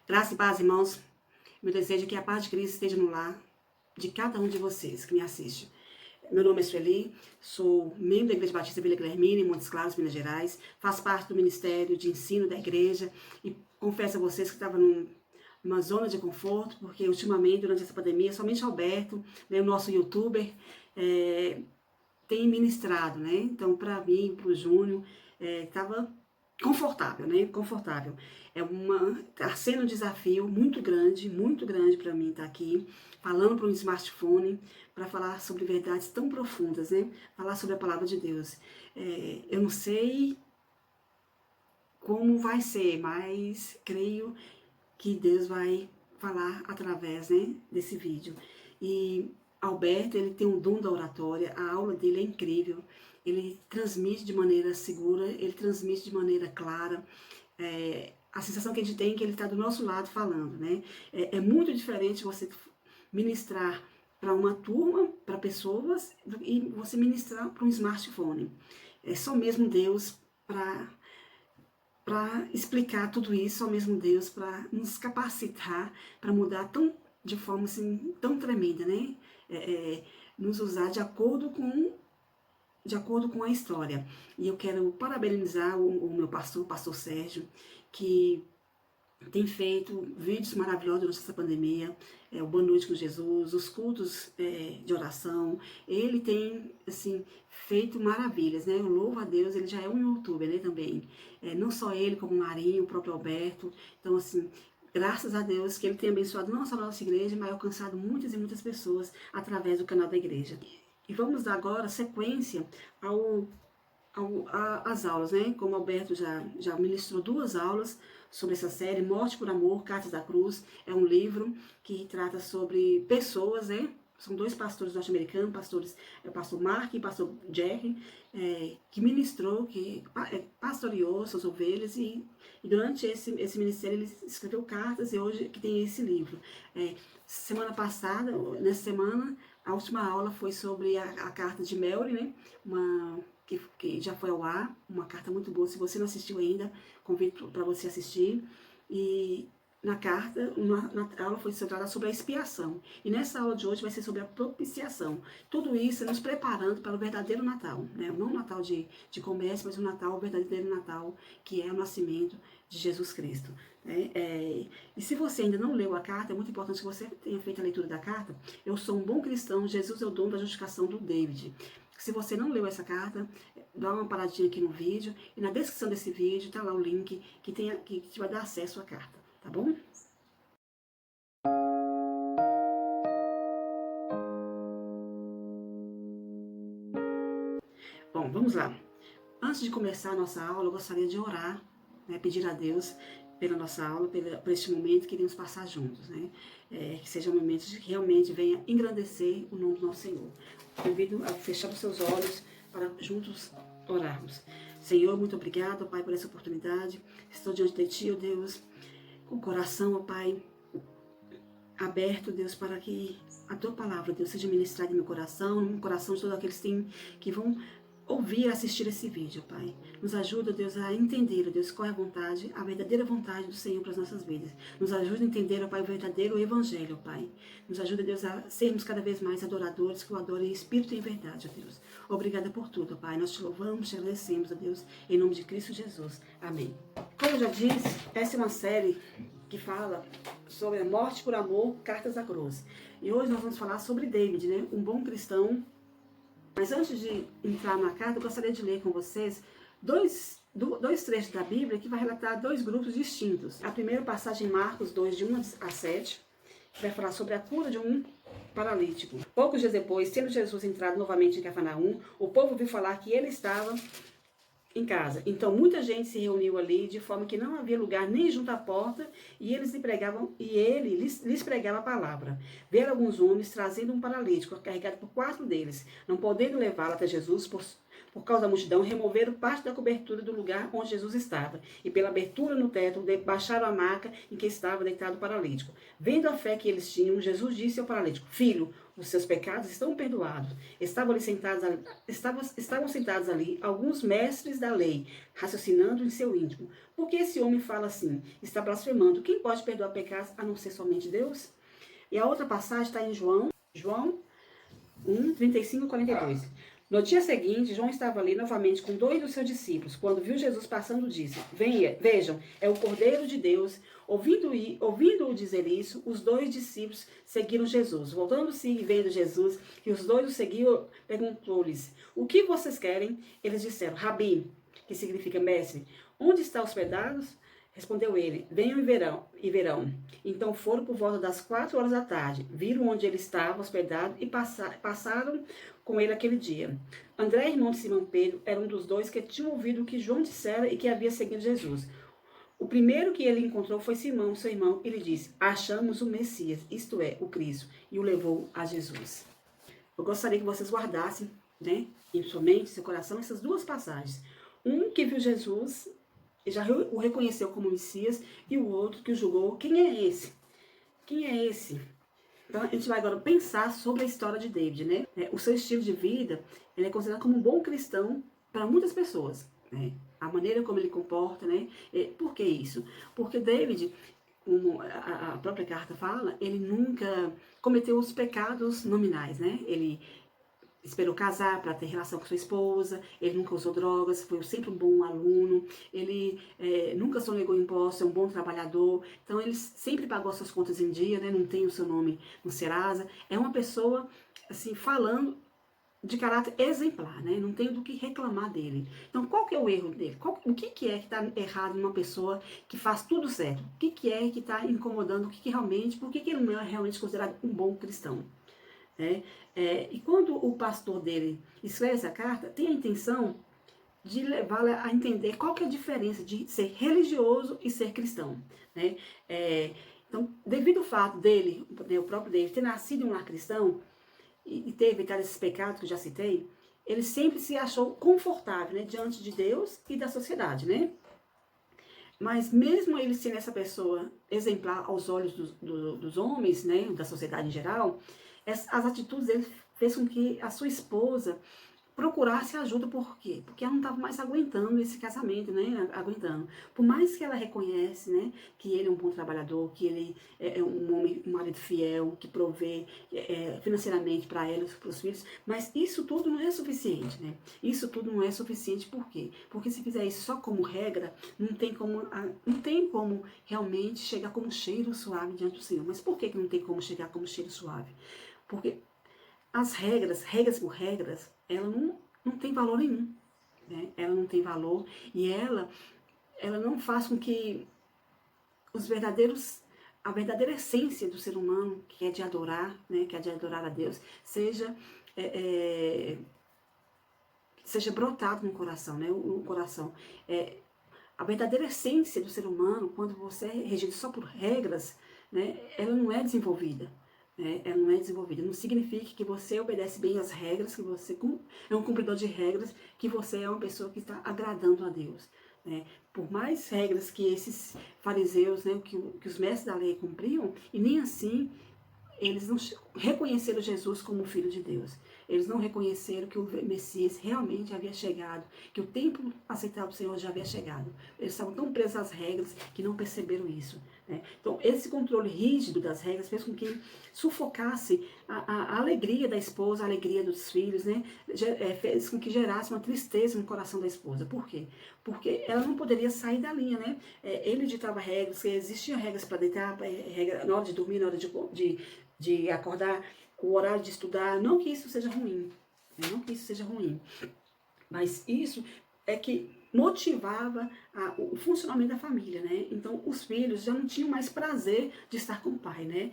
Graça e paz, irmãos. Meu desejo é que a paz de Cristo esteja no lar de cada um de vocês que me assiste. Meu nome é Sueli, sou membro da Igreja Batista Vila Guilhermina, em Montes Claros, Minas Gerais. Faço parte do Ministério de Ensino da Igreja e confesso a vocês que estava numa zona de conforto, porque ultimamente, durante essa pandemia, somente Alberto, né, o nosso youtuber, tem ministrado, né? Então, para mim, para o Júnior, estava confortável, né? Confortável. Tá sendo um desafio muito grande para mim estar aqui, falando para um smartphone, para falar sobre verdades tão profundas, né? Falar sobre a palavra de Deus. Eu não sei como vai ser, mas creio que Deus vai falar através, né, desse vídeo. E Alberto, ele tem um dom da oratória, a aula dele é incrível, ele transmite de maneira segura, ele transmite de maneira clara, a sensação que a gente tem é que ele está do nosso lado falando, né? É muito diferente você ministrar para uma turma, para pessoas, e você ministrar para um smartphone. É só mesmo Deus para explicar tudo isso, ao mesmo Deus, para nos capacitar para mudar de forma assim, tão tremenda, né? Nos usar de acordo com a história. E eu quero parabenizar o meu pastor, o pastor Sérgio, que tem feito vídeos maravilhosos durante essa pandemia, o Boa Noite com Jesus, os cultos de oração. Ele tem, assim, feito maravilhas, né? Eu louvo a Deus, ele já é um youtuber, né, também. Não só ele, como o Marinho, o próprio Alberto. Então, assim, graças a Deus que ele tem abençoado não só a nossa igreja, mas alcançado muitas e muitas pessoas através do canal da igreja. E vamos dar agora sequência às aulas, né? Como o Alberto já ministrou 2 aulas sobre essa série, Morte por Amor, Cartas da Cruz. É um livro que trata sobre pessoas, né? São 2 pastores norte-americanos, o pastor Mark e o pastor Jerry, que ministrou, que pastoreou suas ovelhas e durante esse ministério ele escreveu cartas e hoje que tem esse livro. Semana passada, nessa semana, a última aula foi sobre a carta de Mary, né? Que já foi ao ar, uma carta muito boa. Se você não assistiu ainda, convido para você assistir. E na carta, na aula foi centrada sobre a expiação. E nessa aula de hoje vai ser sobre a propiciação. Tudo isso é nos preparando para o verdadeiro Natal, né? Não o Natal de comércio, mas o verdadeiro Natal, que é o nascimento de Jesus Cristo. E se você ainda não leu a carta, é muito importante que você tenha feito a leitura da carta. Eu sou um bom cristão, Jesus é o dom da justificação do David. Se você não leu essa carta, dá uma paradinha aqui no vídeo e na descrição desse vídeo está lá o link que te vai dar acesso à carta, tá bom? Bom, vamos lá. Antes de começar a nossa aula, eu gostaria de orar, né, pedir a Deus pela nossa aula, por este momento que iremos passar juntos, né? Que seja um momento que realmente venha engrandecer o nome do nosso Senhor. Convido a fechar os seus olhos para juntos orarmos. Senhor, muito obrigado, Pai, por essa oportunidade. Estou diante de Ti, ó Deus, com o coração, ó Pai, aberto, Deus, para que a Tua palavra, Deus, seja ministrada em meu coração, no coração de todos aqueles que vão ouvir, assistir esse vídeo, Pai. Nos ajuda, Deus, a entender, Deus, qual é a vontade, a verdadeira vontade do Senhor para as nossas vidas. Nos ajuda a entender, Pai, o verdadeiro evangelho, Pai. Nos ajuda, Deus, a sermos cada vez mais adoradores, que o adorem em espírito e em verdade, ó Deus. Obrigada por tudo, Pai. Nós te louvamos, te agradecemos, ó Deus, em nome de Cristo Jesus. Amém. Como eu já disse, essa é uma série que fala sobre a morte por amor, cartas da cruz. E hoje nós vamos falar sobre David, né? Um bom cristão. Mas antes de entrar na carta, eu gostaria de ler com vocês dois trechos da Bíblia que vai relatar 2 grupos distintos. A primeira passagem em Marcos 2, de 1 a 7, que vai falar sobre a cura de um paralítico. Poucos dias depois, tendo Jesus entrado novamente em Cafarnaum, o povo ouviu falar que ele estava em casa. Então muita gente se reuniu ali, de forma que não havia lugar nem junto à porta, e ele lhes pregava a palavra. Vieram alguns homens trazendo um paralítico, carregado por 4 deles, não podendo levá-lo até Jesus por causa da multidão, removeram parte da cobertura do lugar onde Jesus estava, e pela abertura no teto, baixaram a maca em que estava deitado o paralítico. Vendo a fé que eles tinham, Jesus disse ao paralítico: Filho, os seus pecados estão perdoados. Estavam sentados ali alguns mestres da lei, raciocinando em seu íntimo. Por que esse homem fala assim? Está blasfemando. Quem pode perdoar pecados a não ser somente Deus? E a outra passagem está em João 1, 35 e 42. No dia seguinte, João estava ali novamente com 2 dos seus discípulos. Quando viu Jesus passando, disse: Vejam, é o Cordeiro de Deus. Ouvindo-o dizer isso, os 2 discípulos seguiram Jesus. Voltando-se e vendo Jesus, que os 2 o seguiam, perguntou-lhes: O que vocês querem? Eles disseram: Rabi, que significa mestre, onde está hospedados? Respondeu ele: Venham e verão. Então foram por volta das 4 horas da tarde, viram onde ele estava hospedado e passaram com ele aquele dia. André, irmão de Simão Pedro, era um dos 2 que tinham ouvido o que João dissera e que havia seguido Jesus. O primeiro que ele encontrou foi Simão, seu irmão, e lhe disse: Achamos o Messias, isto é, o Cristo, e o levou a Jesus. Eu gostaria que vocês guardassem, né, em sua mente, seu coração, essas 2 passagens. Um que viu Jesus e já o reconheceu como Messias, e o outro que o julgou. Quem é esse? Quem é esse? Então a gente vai agora pensar sobre a história de David, né? O seu estilo de vida, ele é considerado como um bom cristão para muitas pessoas, né? A maneira como ele comporta, né? Por que isso? Porque David, como a própria carta fala, ele nunca cometeu os pecados nominais, né? Ele esperou casar para ter relação com sua esposa, ele nunca usou drogas, foi sempre um bom aluno, ele nunca sonegou impostos, é um bom trabalhador, então ele sempre pagou suas contas em dia, né, não tem o seu nome no Serasa, é uma pessoa, assim, falando de caráter exemplar, né, não tenho do que reclamar dele. Então, qual que é o erro dele? O que é que está errado numa pessoa que faz tudo certo? O que é que está incomodando? Por que ele não é realmente considerado um bom cristão? E quando o pastor dele escreve essa carta, tem a intenção de levá-la a entender qual que é a diferença de ser religioso e ser cristão, né? Então, devido ao fato dele, o próprio David, ter nascido em um lar cristão e ter evitado esses pecados que eu já citei, ele sempre se achou confortável, né, diante de Deus e da sociedade, né? Mas mesmo ele sendo essa pessoa exemplar aos olhos dos homens, né, da sociedade em geral, as atitudes dele fez com que a sua esposa procurasse ajuda. Por quê? Porque ela não estava mais aguentando esse casamento, né? Aguentando. Por mais que ela reconhece, né, que ele é um bom trabalhador, que ele é um homem, um marido fiel, que provê financeiramente para ela e para os filhos, mas isso tudo não é suficiente, né? Isso tudo não é suficiente. Por quê? Porque se fizer isso só como regra, não tem como realmente chegar como cheiro suave diante do Senhor. Mas por que não tem como chegar como cheiro suave? Porque as regras por regras, ela não tem valor nenhum, né? Ela não tem valor e ela não faz com que a verdadeira essência do ser humano, que é de adorar, né? Que é de adorar a Deus, seja brotado no coração, né? O coração. A verdadeira essência do ser humano, quando você é regido só por regras, né? Ela não é desenvolvida. Ela não é desenvolvida. Não significa que você obedece bem às regras, que você é um cumpridor de regras, que você é uma pessoa que está agradando a Deus. Por mais regras que esses fariseus, né, que os mestres da lei cumpriam, e nem assim eles não reconheceram Jesus como Filho de Deus. Eles não reconheceram que o Messias realmente havia chegado, que o tempo aceitável do Senhor já havia chegado. Eles estavam tão presos às regras que não perceberam isso. Então, esse controle rígido das regras fez com que sufocasse a alegria da esposa, a alegria dos filhos, né? Fez com que gerasse uma tristeza no coração da esposa. Por quê? Porque ela não poderia sair da linha, né? Ele ditava regras, existiam regras para deitar, regra na hora de dormir, na hora de acordar, o horário de estudar. Não que isso seja ruim, não que isso seja ruim, mas isso é que motivava o funcionamento da família, né? Então, os filhos já não tinham mais prazer de estar com o pai, né?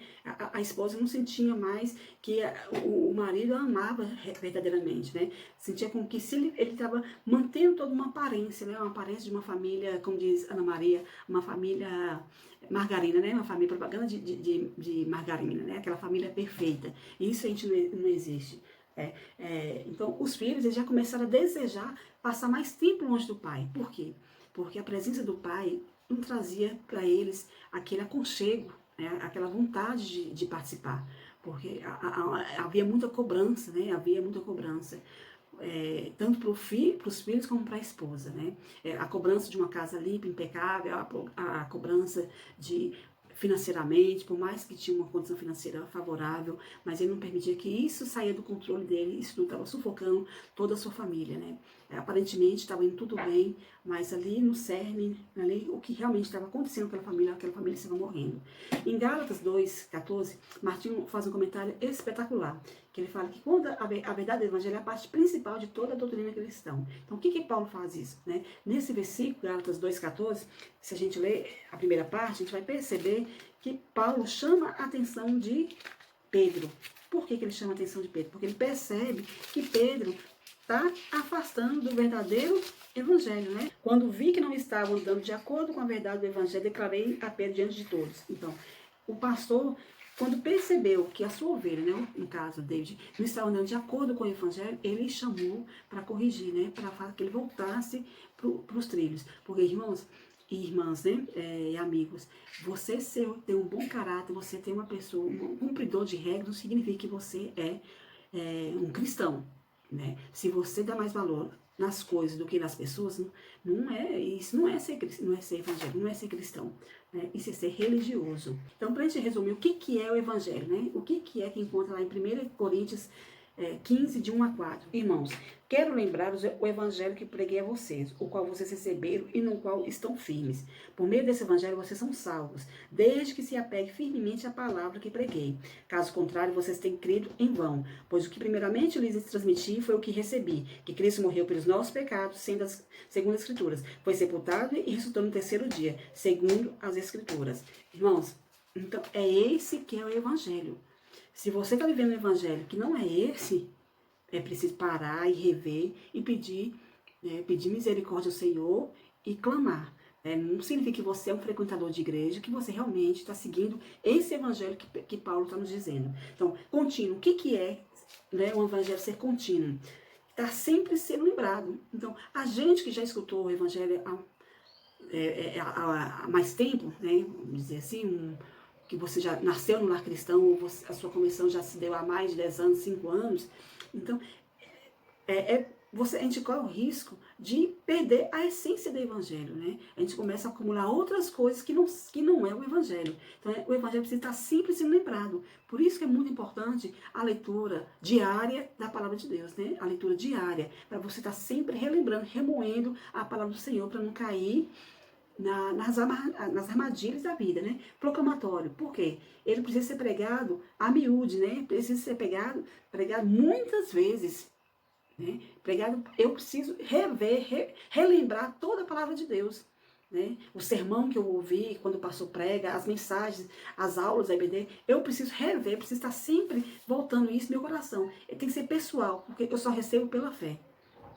A esposa não sentia mais que o marido a amava verdadeiramente, né? Sentia como que se ele estava mantendo toda uma aparência, né? Uma aparência de uma família, como diz Ana Maria, uma família margarina, né? Uma família propaganda de margarina, né? Aquela família perfeita. E isso a gente não existe. Então, os filhos eles já começaram a desejar passar mais tempo longe do pai. Por quê? Porque a presença do pai não trazia para eles aquele aconchego, né? Aquela vontade de participar. Porque havia muita cobrança, né? Havia muita cobrança. Tanto para os filhos como para a esposa, né? A cobrança de uma casa limpa, impecável, a cobrança de financeiramente, por mais que tinha uma condição financeira favorável, mas ele não permitia que isso saia do controle dele, isso estava sufocando toda a sua família, né? Aparentemente estava indo tudo bem, mas ali no cerne, ali, o que realmente estava acontecendo com aquela família estava morrendo. Em Gálatas 2:14, Martinho faz um comentário espetacular, que ele fala que quando a verdade do evangelho é a parte principal de toda a doutrina cristã. Então, o que Paulo faz isso, né? Nesse versículo, Gálatas 2:14, se a gente ler a primeira parte, a gente vai perceber que Paulo chama a atenção de Pedro. Por que ele chama a atenção de Pedro? Porque ele percebe que Pedro está afastando do verdadeiro evangelho, né? Quando vi que não estavam andando de acordo com a verdade do evangelho, declarei a Pedro diante de todos. Então, o pastor, quando percebeu que a sua ovelha, né, no caso David, não estava andando de acordo com o evangelho, ele chamou para corrigir, né, para que ele voltasse para os trilhos. Porque, irmãos e irmãs, né, amigos, você ter um bom caráter, você ter uma pessoa, um cumpridor de regras, não significa que você é um cristão, né? Se você dá mais valor nas coisas do que nas pessoas, isso não é ser evangélico, não é ser cristão, né? Isso é ser religioso. Então, para a gente resumir, o que é o evangelho, né? O que é que encontra lá em 1 Coríntios 15, de 1 a 4. Irmãos, quero lembrar-vos o evangelho que preguei a vocês, o qual vocês receberam e no qual estão firmes. Por meio desse evangelho vocês são salvos, desde que se apegue firmemente à palavra que preguei. Caso contrário, vocês têm crido em vão, pois o que primeiramente lhes transmiti foi o que recebi, que Cristo morreu pelos nossos pecados, segundo as Escrituras. Foi sepultado e ressuscitou no terceiro dia, segundo as Escrituras. Irmãos, então é esse que é o evangelho. Se você está vivendo um evangelho que não é esse, é preciso parar e rever e pedir misericórdia ao Senhor e clamar. Não significa que você é um frequentador de igreja, que você realmente está seguindo esse evangelho que Paulo está nos dizendo. Então, contínuo. O que é, né, um evangelho ser contínuo? Está sempre sendo lembrado. Então, a gente que já escutou o evangelho há mais tempo, né, vamos dizer assim, que você já nasceu no lar cristão, ou a sua conversão já se deu há mais de 10 anos, 5 anos, então a gente corre o risco de perder a essência do evangelho, né? A gente começa a acumular outras coisas que não é o evangelho. Então o evangelho precisa estar sempre sendo lembrado. Por isso que é muito importante a leitura diária da palavra de Deus, né? A leitura diária, para você estar sempre relembrando, remoendo a palavra do Senhor, para não cair nas armadilhas da vida, né? Proclamatório. Por quê? Ele precisa ser pregado a miúde, né? Precisa ser pregado muitas vezes, né? Eu preciso relembrar toda a palavra de Deus, né? O sermão que eu ouvi quando o pastor prega, as mensagens, as aulas da EBD, eu preciso rever, preciso estar sempre voltando isso no meu coração. Tem que ser pessoal, porque eu só recebo pela fé.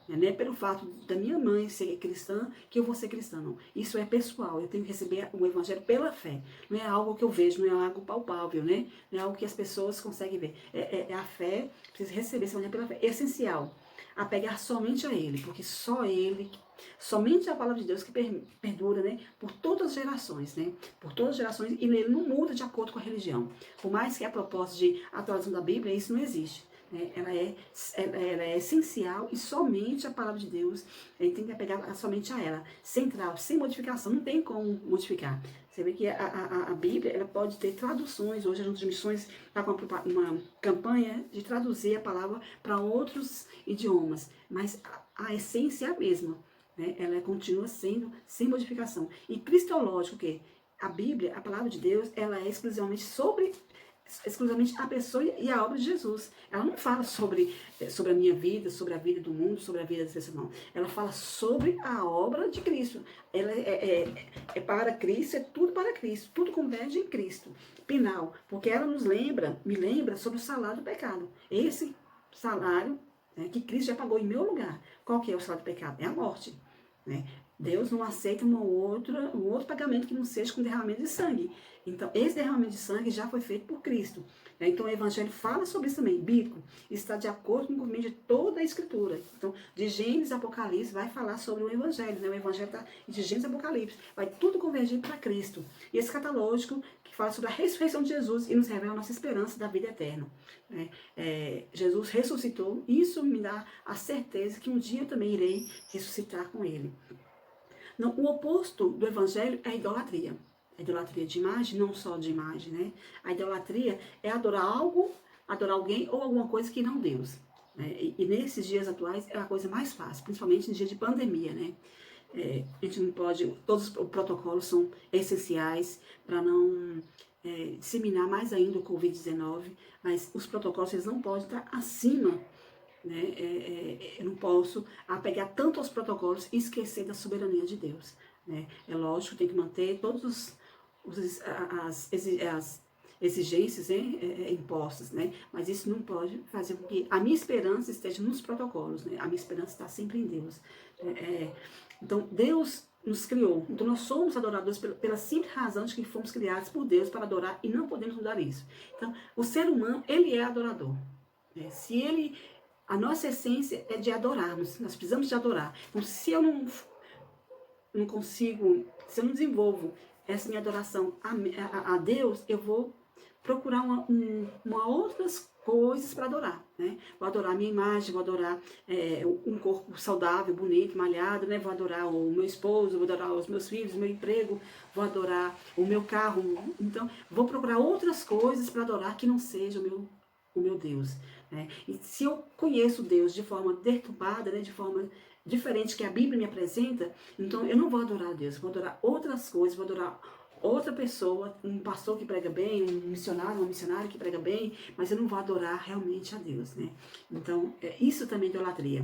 Não é pelo fato da minha mãe ser cristã que eu vou ser cristã, não. Isso é pessoal, eu tenho que receber o evangelho pela fé. Não é algo que eu vejo, não é algo palpável, né? Não é algo que as pessoas conseguem ver. É a fé, precisa receber esse evangelho pela fé. É essencial apegar somente a ele, porque só ele, somente a palavra de Deus que perdura, né? Por todas as gerações, né? Por todas as gerações, e ele não muda de acordo com a religião. Por mais que a proposta de atualização da Bíblia, isso não existe. Ela é essencial e somente a palavra de Deus, a gente tem que apegar somente a ela, central, sem modificação, não tem como modificar. Você vê que a Bíblia ela pode ter traduções, hoje a Junta de Missões está com uma campanha de traduzir a palavra para outros idiomas, mas a essência é a mesma, né? Ela continua sendo sem modificação. E cristológico, o quê? A Bíblia, a palavra de Deus, ela é exclusivamente a pessoa e a obra de Jesus. Ela não fala sobre a minha vida, sobre a vida do mundo, sobre a vida das pessoas, não. Ela fala sobre a obra de Cristo. Ela é para Cristo, é tudo para Cristo. Tudo converge em Cristo. Penal. Porque ela me lembra sobre o salário do pecado. Esse salário, né, que Cristo já pagou em meu lugar. Qual que é o salário do pecado? É a morte, né? Deus não aceita um outro pagamento que não seja com derramamento de sangue. Então, esse derramamento de sangue já foi feito por Cristo. Então, o Evangelho fala sobre isso também, bíblico. Está de acordo com o cumprimento de toda a Escritura. Então, de Gênesis a Apocalipse vai falar sobre o Evangelho. Né? O Evangelho está de Gênesis a Apocalipse. Vai tudo convergir para Cristo. E esse escatológico que fala sobre a ressurreição de Jesus e nos revela a nossa esperança da vida eterna. Né? Jesus ressuscitou. Isso me dá a certeza que um dia eu também irei ressuscitar com Ele. Não, o oposto do Evangelho é a idolatria. A idolatria de imagem, não só de imagem, né? A idolatria é adorar algo, adorar alguém ou alguma coisa que não Deus. Né? E nesses dias atuais é a coisa mais fácil, principalmente em dia de pandemia, né? A gente não pode, todos os protocolos são essenciais para não disseminar mais ainda o Covid-19, mas os protocolos eles não podem estar acima, né? Eu não posso apegar tanto aos protocolos e esquecer da soberania de Deus. Né? É lógico, tem que manter todas as exigências, né, impostas, né? Mas isso não pode fazer com que a minha esperança esteja nos protocolos. Né? A minha esperança está sempre em Deus. Então, Deus nos criou. Então, nós somos adoradores pela simples razão de que fomos criados por Deus para adorar e não podemos mudar isso. Então, o ser humano, ele é adorador. Né? A nossa essência é de adorarmos. Nós precisamos de adorar. Então, se eu não consigo, se eu não desenvolvo essa minha adoração a Deus, eu vou procurar outras coisas para adorar, né? Vou adorar a minha imagem, vou adorar um corpo saudável, bonito, malhado, né? Vou adorar o meu esposo, vou adorar os meus filhos, o meu emprego, vou adorar o meu carro. Então, vou procurar outras coisas para adorar que não seja o meu Deus. Né? E se eu conheço Deus de forma deturpada, né? De forma diferente que a Bíblia me apresenta, então eu não vou adorar a Deus, vou adorar outras coisas, vou adorar outra pessoa, um pastor que prega bem, um missionário, uma missionária que prega bem, mas eu não vou adorar realmente a Deus, né? Então, isso também é idolatria.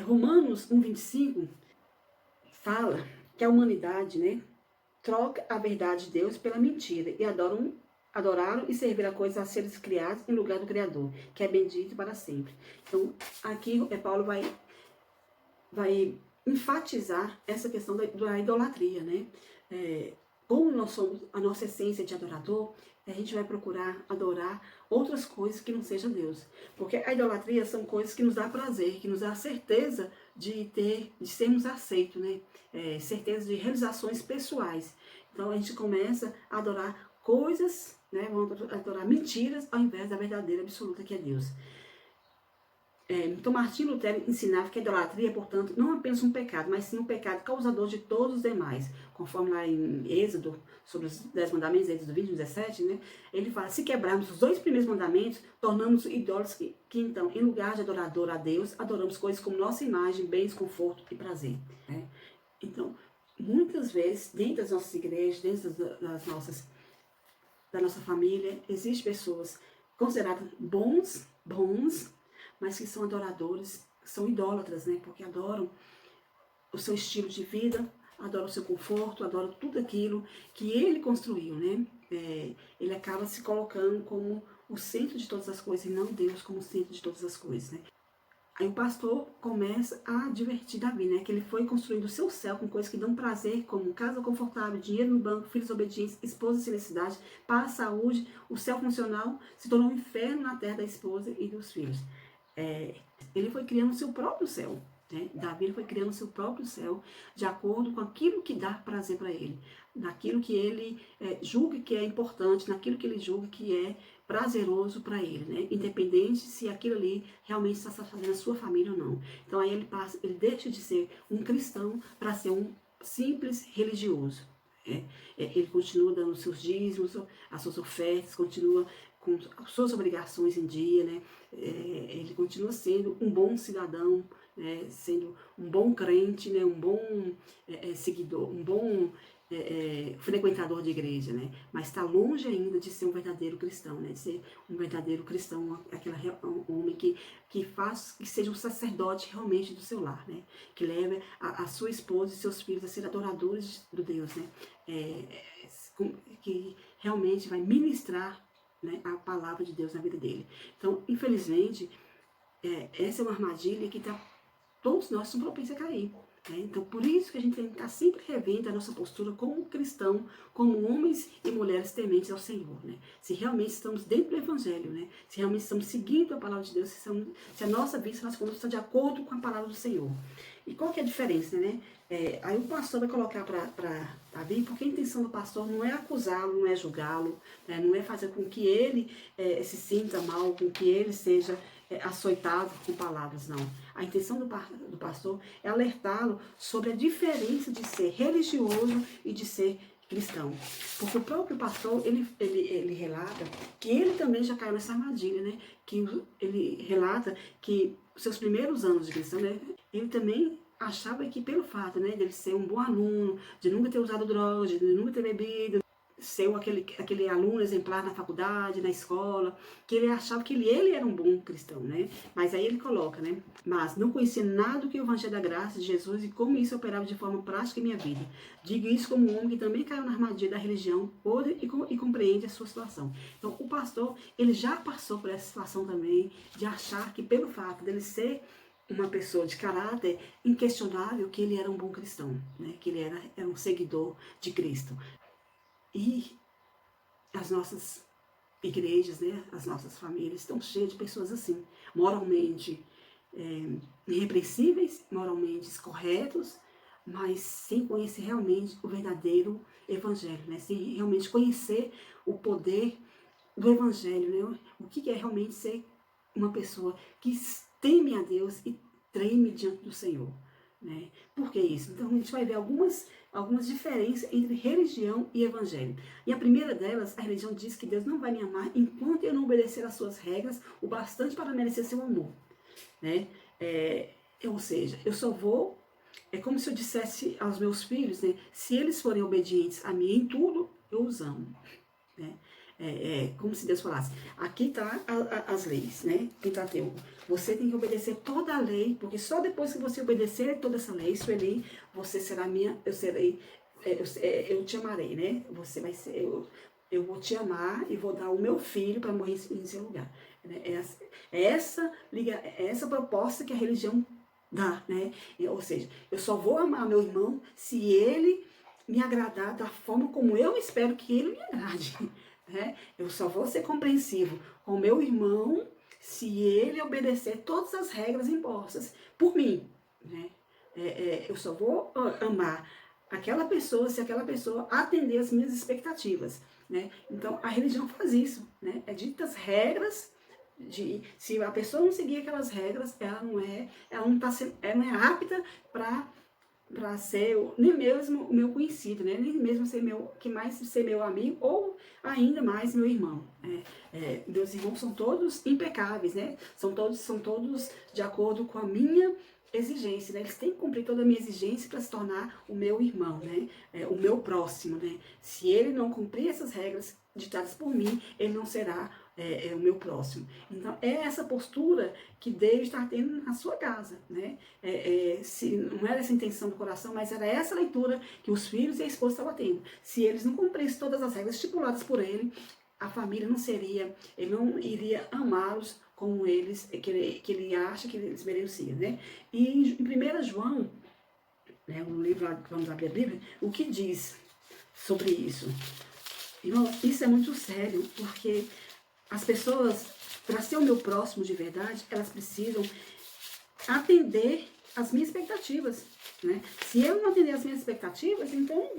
Romanos 1,25 fala que a humanidade, né, troca a verdade de Deus pela mentira e adoraram e serviram a coisas a seres criados em lugar do Criador, que é bendito para sempre. Então, aqui Paulo vai enfatizar essa questão da idolatria, né? Como nós somos a nossa essência de adorador, a gente vai procurar adorar outras coisas que não sejam Deus. Porque a idolatria são coisas que nos dá prazer, que nos dá certeza de sermos aceitos, né? Certeza de realizações pessoais. Então a gente começa a adorar coisas, né? Vamos adorar mentiras ao invés da verdadeira absoluta que é Deus. Então Martinho Lutero ensinava que a idolatria é, portanto, não apenas um pecado, mas sim um pecado causador de todos os demais. Conforme lá em Êxodo, sobre os 10 mandamentos, Êxodo 20, 17, né? Ele fala, se quebrarmos os 2 primeiros mandamentos, tornamos idólatras que então, em lugar de adorador a Deus, adoramos coisas como nossa imagem, bens, conforto e prazer. Né? Então, muitas vezes, dentro das nossas igrejas, dentro da nossa família, existem pessoas consideradas bons, mas que são adoradores, são idólatras, né? Porque adoram o seu estilo de vida, adoram o seu conforto, adoram tudo aquilo que ele construiu, né? Ele acaba se colocando como o centro de todas as coisas e não Deus como o centro de todas as coisas, né? Aí o pastor começa a advertir Davi, né? Que ele foi construindo o seu céu com coisas que dão prazer, como casa confortável, dinheiro no banco, filhos obedientes, esposa sem necessidade, paz, saúde. O céu funcional se tornou um inferno na terra da esposa e dos filhos. Ele foi criando o seu próprio céu. Né? Davi foi criando o seu próprio céu de acordo com aquilo que dá prazer para ele, naquilo que ele julga que é importante, naquilo que ele julga que é prazeroso para ele, né? Independente se aquilo ali realmente está satisfazendo a sua família ou não. Então aí ele deixa de ser um cristão para ser um simples religioso. Ele continua dando os seus dízimos, as suas ofertas, continua com as suas obrigações em dia, né? Ele continua sendo um bom cidadão, né? Sendo um bom crente, né? Um bom seguidor, um bom frequentador de igreja, né? Mas está longe ainda de ser um verdadeiro cristão, né? De ser um verdadeiro cristão, um homem que seja um sacerdote realmente do seu lar, né? Que leve a sua esposa e seus filhos a ser adoradores do Deus, né? Que realmente vai ministrar, né, a palavra de Deus na vida dele. Então, infelizmente, essa é uma armadilha que todos nós somos propensos a cair. né? Então, por isso que a gente tem que estar sempre revendo a nossa postura como cristão, como homens e mulheres tementes ao Senhor, né? Se realmente estamos dentro do Evangelho, né? Se realmente estamos seguindo a palavra de Deus, se a nossa vida, se a nossa conduta está de acordo com a palavra do Senhor. E qual que é a diferença, né? Aí o pastor vai colocar para Davi, porque a intenção do pastor não é acusá-lo, não é julgá-lo, né? Não é fazer com que ele se sinta mal, com que ele seja açoitado com palavras, não. A intenção do pastor é alertá-lo sobre a diferença de ser religioso e de ser cristão. Porque o próprio pastor, ele relata que ele também já caiu nessa armadilha, né? Que ele relata que os seus primeiros anos de cristão, né? Ele também achava que pelo fato, né, de ele ser um bom aluno, de nunca ter usado drogas, de nunca ter bebido, ser aquele aluno exemplar na faculdade, na escola, que ele achava que ele era um bom cristão, né? Mas aí ele coloca, né? Mas não conhecia nada do que o Evangelho da Graça de Jesus e como isso operava de forma prática em minha vida. Digo isso como um homem que também caiu na armadilha da religião e compreende a sua situação. Então, o pastor, ele já passou por essa situação também, de achar que pelo fato dele ser uma pessoa de caráter inquestionável, que ele era um bom cristão, né? Que ele era um seguidor de Cristo. E as nossas igrejas, né, as nossas famílias estão cheias de pessoas assim, moralmente irrepreensíveis, moralmente corretos, mas sem conhecer realmente o verdadeiro evangelho, né, sem realmente conhecer o poder do evangelho, né, o que é realmente ser uma pessoa que teme a Deus e treme diante do Senhor. Né? Por que isso? Então a gente vai ver algumas diferenças entre religião e evangelho. E a primeira delas, a religião diz que Deus não vai me amar enquanto eu não obedecer às suas regras o bastante para merecer seu amor. Né? Ou seja, eu só vou... É como se eu dissesse aos meus filhos, né? Se eles forem obedientes a mim em tudo, eu os amo. Né? Como se Deus falasse, aqui tá as leis, né? Pentateuco. Você tem que obedecer toda a lei, porque só depois que você obedecer toda essa lei, sua lei, você será minha, eu serei, eu te amarei, né? Você vai ser, eu vou te amar e vou dar o meu filho para morrer em seu lugar. É essa proposta que a religião dá, né? Ou seja, eu só vou amar meu irmão se ele me agradar da forma como eu espero que ele me agrade. Né? Eu só vou ser compreensivo com o meu irmão se ele obedecer todas as regras impostas por mim. Né? Eu só vou amar aquela pessoa se aquela pessoa atender às minhas expectativas. Né? Então, a religião faz isso. Né? É dita as regras. Se a pessoa não seguir aquelas regras, ela não é apta para ser nem mesmo o meu conhecido, né? Nem mesmo ser meu amigo ou ainda mais meu irmão. Meus irmãos são todos impecáveis, né? São todos de acordo com a minha exigência, né? Eles têm que cumprir toda a minha exigência para se tornar o meu irmão, né? O meu próximo, né? Se ele não cumprir essas regras ditadas por mim, ele não será o meu próximo. Então, é essa postura que Deus está tendo na sua casa, né? Se não era essa a intenção do coração, mas era essa leitura que os filhos e a esposa estavam tendo. Se eles não cumprissem todas as regras estipuladas por ele, a família ele não iria amá-los como que ele acha que eles mereciam, né? E em 1 João, né, o livro lá que vamos abrir a Bíblia, o que diz sobre isso? Irmão, isso é muito sério, porque as pessoas, para ser o meu próximo de verdade, elas precisam atender às minhas expectativas. Né? Se eu não atender às minhas expectativas, então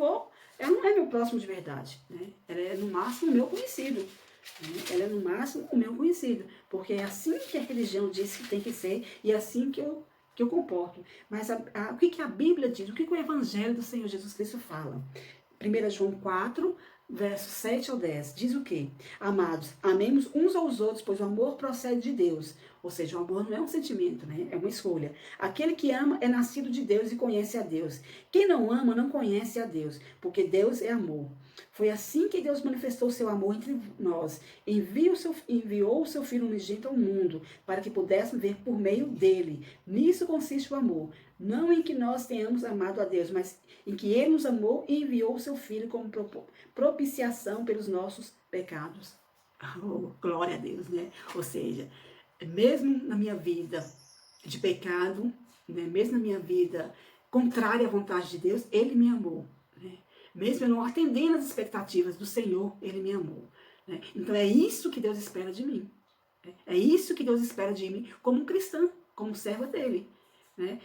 ela não é meu próximo de verdade. Né? Ela é no máximo o meu conhecido. Né? Ela é no máximo o meu conhecido. Porque é assim que a religião diz que tem que ser e é assim que eu comporto. Mas o que a Bíblia diz? O que o Evangelho do Senhor Jesus Cristo fala? 1 João 4, versos 7 ao 10, diz o quê? Amados, amemos uns aos outros, pois o amor procede de Deus. Ou seja, o amor não é um sentimento, né? É uma escolha. Aquele que ama é nascido de Deus e conhece a Deus. Quem não ama não conhece a Deus, porque Deus é amor. Foi assim que Deus manifestou o seu amor entre nós. Enviou o seu Filho unigênito ao mundo, para que pudéssemos ver por meio dele. Nisso consiste o amor. Não em que nós tenhamos amado a Deus, mas em que Ele nos amou e enviou o seu Filho como propiciação pelos nossos pecados. Oh, glória a Deus, né? Ou seja, mesmo na minha vida de pecado, né? Mesmo na minha vida contrária à vontade de Deus, Ele me amou. Né? Mesmo eu não atendendo às expectativas do Senhor, Ele me amou. Né? Então é isso que Deus espera de mim. É isso que Deus espera de mim como cristã, como serva dele. Né?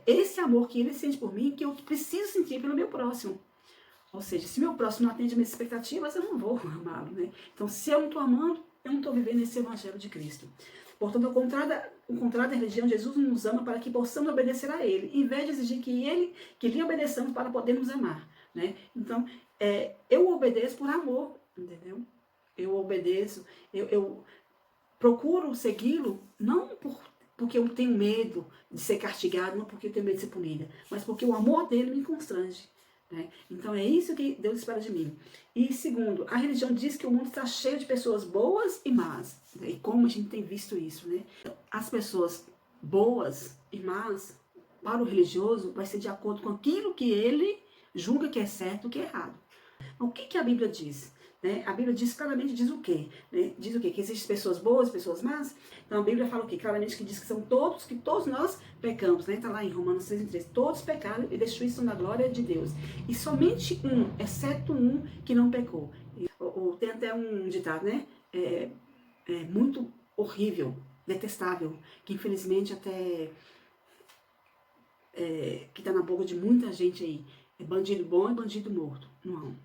Esse amor que Ele sente por mim, que eu preciso sentir pelo meu próximo. Ou seja, se meu próximo não atende às minhas expectativas, eu não vou amá-lo. Né? Então, se eu não estou amando, eu não estou vivendo esse evangelho de Cristo. Portanto, ao contrário da religião, Jesus nos ama para que possamos obedecer a Ele, em vez de exigir que lhe obedeçamos para podermos amar. Né? Então, eu obedeço por amor, entendeu? Eu obedeço, eu procuro segui-lo, não porque eu tenho medo de ser castigado, não porque eu tenho medo de ser punida, mas porque o amor dele me constrange. Né? Então é isso que Deus espera de mim. E segundo, a religião diz que o mundo está cheio de pessoas boas e más. Né? E como a gente tem visto isso, né? As pessoas boas e más, para o religioso, vai ser de acordo com aquilo que ele julga que é certo e que é errado. O que a Bíblia diz? Né? A Bíblia claramente diz o quê? Né? Diz o quê? Que existem pessoas boas, pessoas más? Então a Bíblia fala o quê? Claramente que diz que que todos nós pecamos. Está lá em Romanos 3:3. Todos pecaram e destruíram da glória de Deus. E somente um, exceto um, que não pecou. Tem até um ditado, né? Muito horrível, detestável, que infelizmente até que está na boca de muita gente aí. É bandido bom e bandido morto. Não.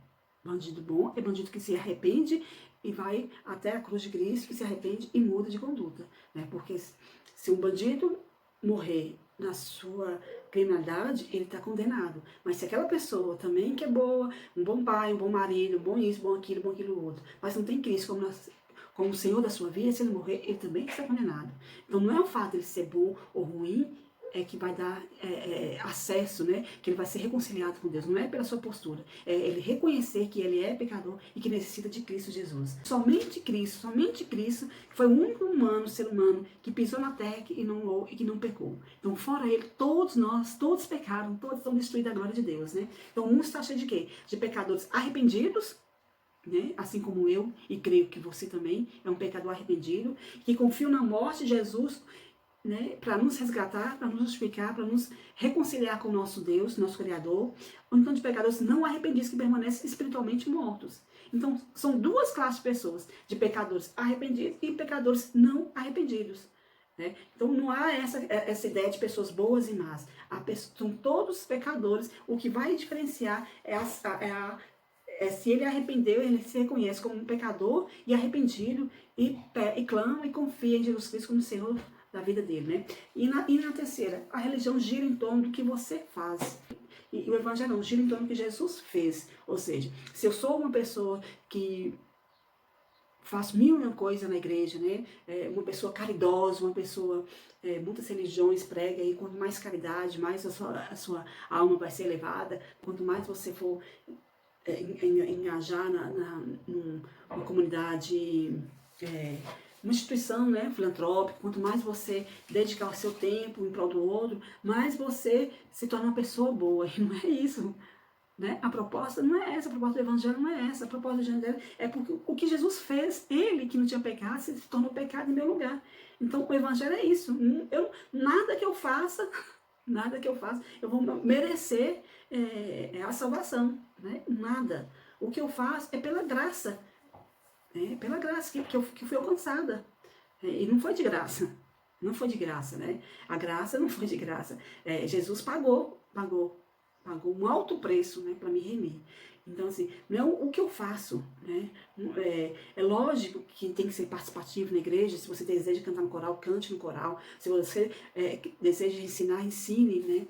Bandido bom é bandido que se arrepende e vai até a cruz de Cristo, que se arrepende e muda de conduta. Né? Porque se um bandido morrer na sua criminalidade, ele está condenado. Mas se aquela pessoa também que é boa, um bom pai, um bom marido, um bom isso, bom aquilo outro, mas não tem Cristo como o Senhor da sua vida, se ele morrer, ele também está condenado. Então não é o fato de ele ser bom ou ruim, que vai dar acesso, né? Que ele vai ser reconciliado com Deus. Não é pela sua postura. É ele reconhecer que ele é pecador e que necessita de Cristo Jesus. Somente Cristo, que foi o único ser humano, que pisou na terra e que não pecou. Então, fora ele, todos pecaram, todos estão destruídos da glória de Deus, né? Então, o mundo está cheio de quê? De pecadores arrependidos, né? Assim como eu, e creio que você também é um pecador arrependido, que confia na morte de Jesus, né, para nos resgatar, para nos justificar, para nos reconciliar com o nosso Deus, nosso Criador, ou então de pecadores não arrependidos que permanecem espiritualmente mortos. Então, são duas classes de pessoas, de pecadores arrependidos e pecadores não arrependidos. Né? Então, não há essa ideia de pessoas boas e más. São todos pecadores. O que vai diferenciar se ele arrependeu, ele se reconhece como um pecador e arrependido e clama e confia em Jesus Cristo como Senhor da vida dele, né? E na terceira, a religião gira em torno do que você faz. E o evangelho não, gira em torno do que Jesus fez. Ou seja, se eu sou uma pessoa que faço mil e uma coisa na igreja, né? Uma pessoa caridosa, uma pessoa, muitas religiões pregam aí, quanto mais caridade, mais a sua alma vai ser elevada, quanto mais você for engajar numa comunidade, uma instituição, né, filantrópica, quanto mais você dedicar o seu tempo em prol do outro, mais você se torna uma pessoa boa. E não é isso. Né? A proposta não é essa, a proposta do evangelho não é essa. A proposta do evangelho é porque o que Jesus fez, ele que não tinha pecado, se tornou pecado em meu lugar. Então o evangelho é isso. Nada que eu faça, eu vou merecer a salvação. Né? Nada. O que eu faço é pela graça. Pela graça que fui alcançada. E não foi de graça. Não foi de graça, né? A graça não foi de graça. Jesus pagou um alto preço, né, para me remir. Então, assim, não é o que eu faço, né? É lógico que tem que ser participativo na igreja. Se você deseja cantar no coral, cante no coral. Se você deseja ensinar, ensine, né?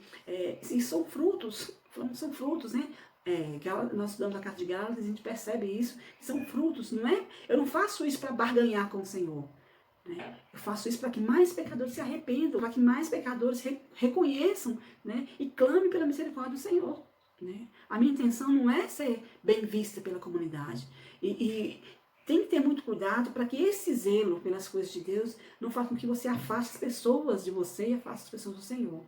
E são frutos, né? Nós estudamos a carta de Gálatas, a gente percebe isso, que são frutos, não é? Eu não faço isso para barganhar com o Senhor. Né? Eu faço isso para que mais pecadores se arrependam, para que mais pecadores reconheçam, né? E clamem pela misericórdia do Senhor. Né? A minha intenção não é ser bem vista pela comunidade. E tem que ter muito cuidado para que esse zelo pelas coisas de Deus não faça com que você afaste as pessoas de você e afaste as pessoas do Senhor.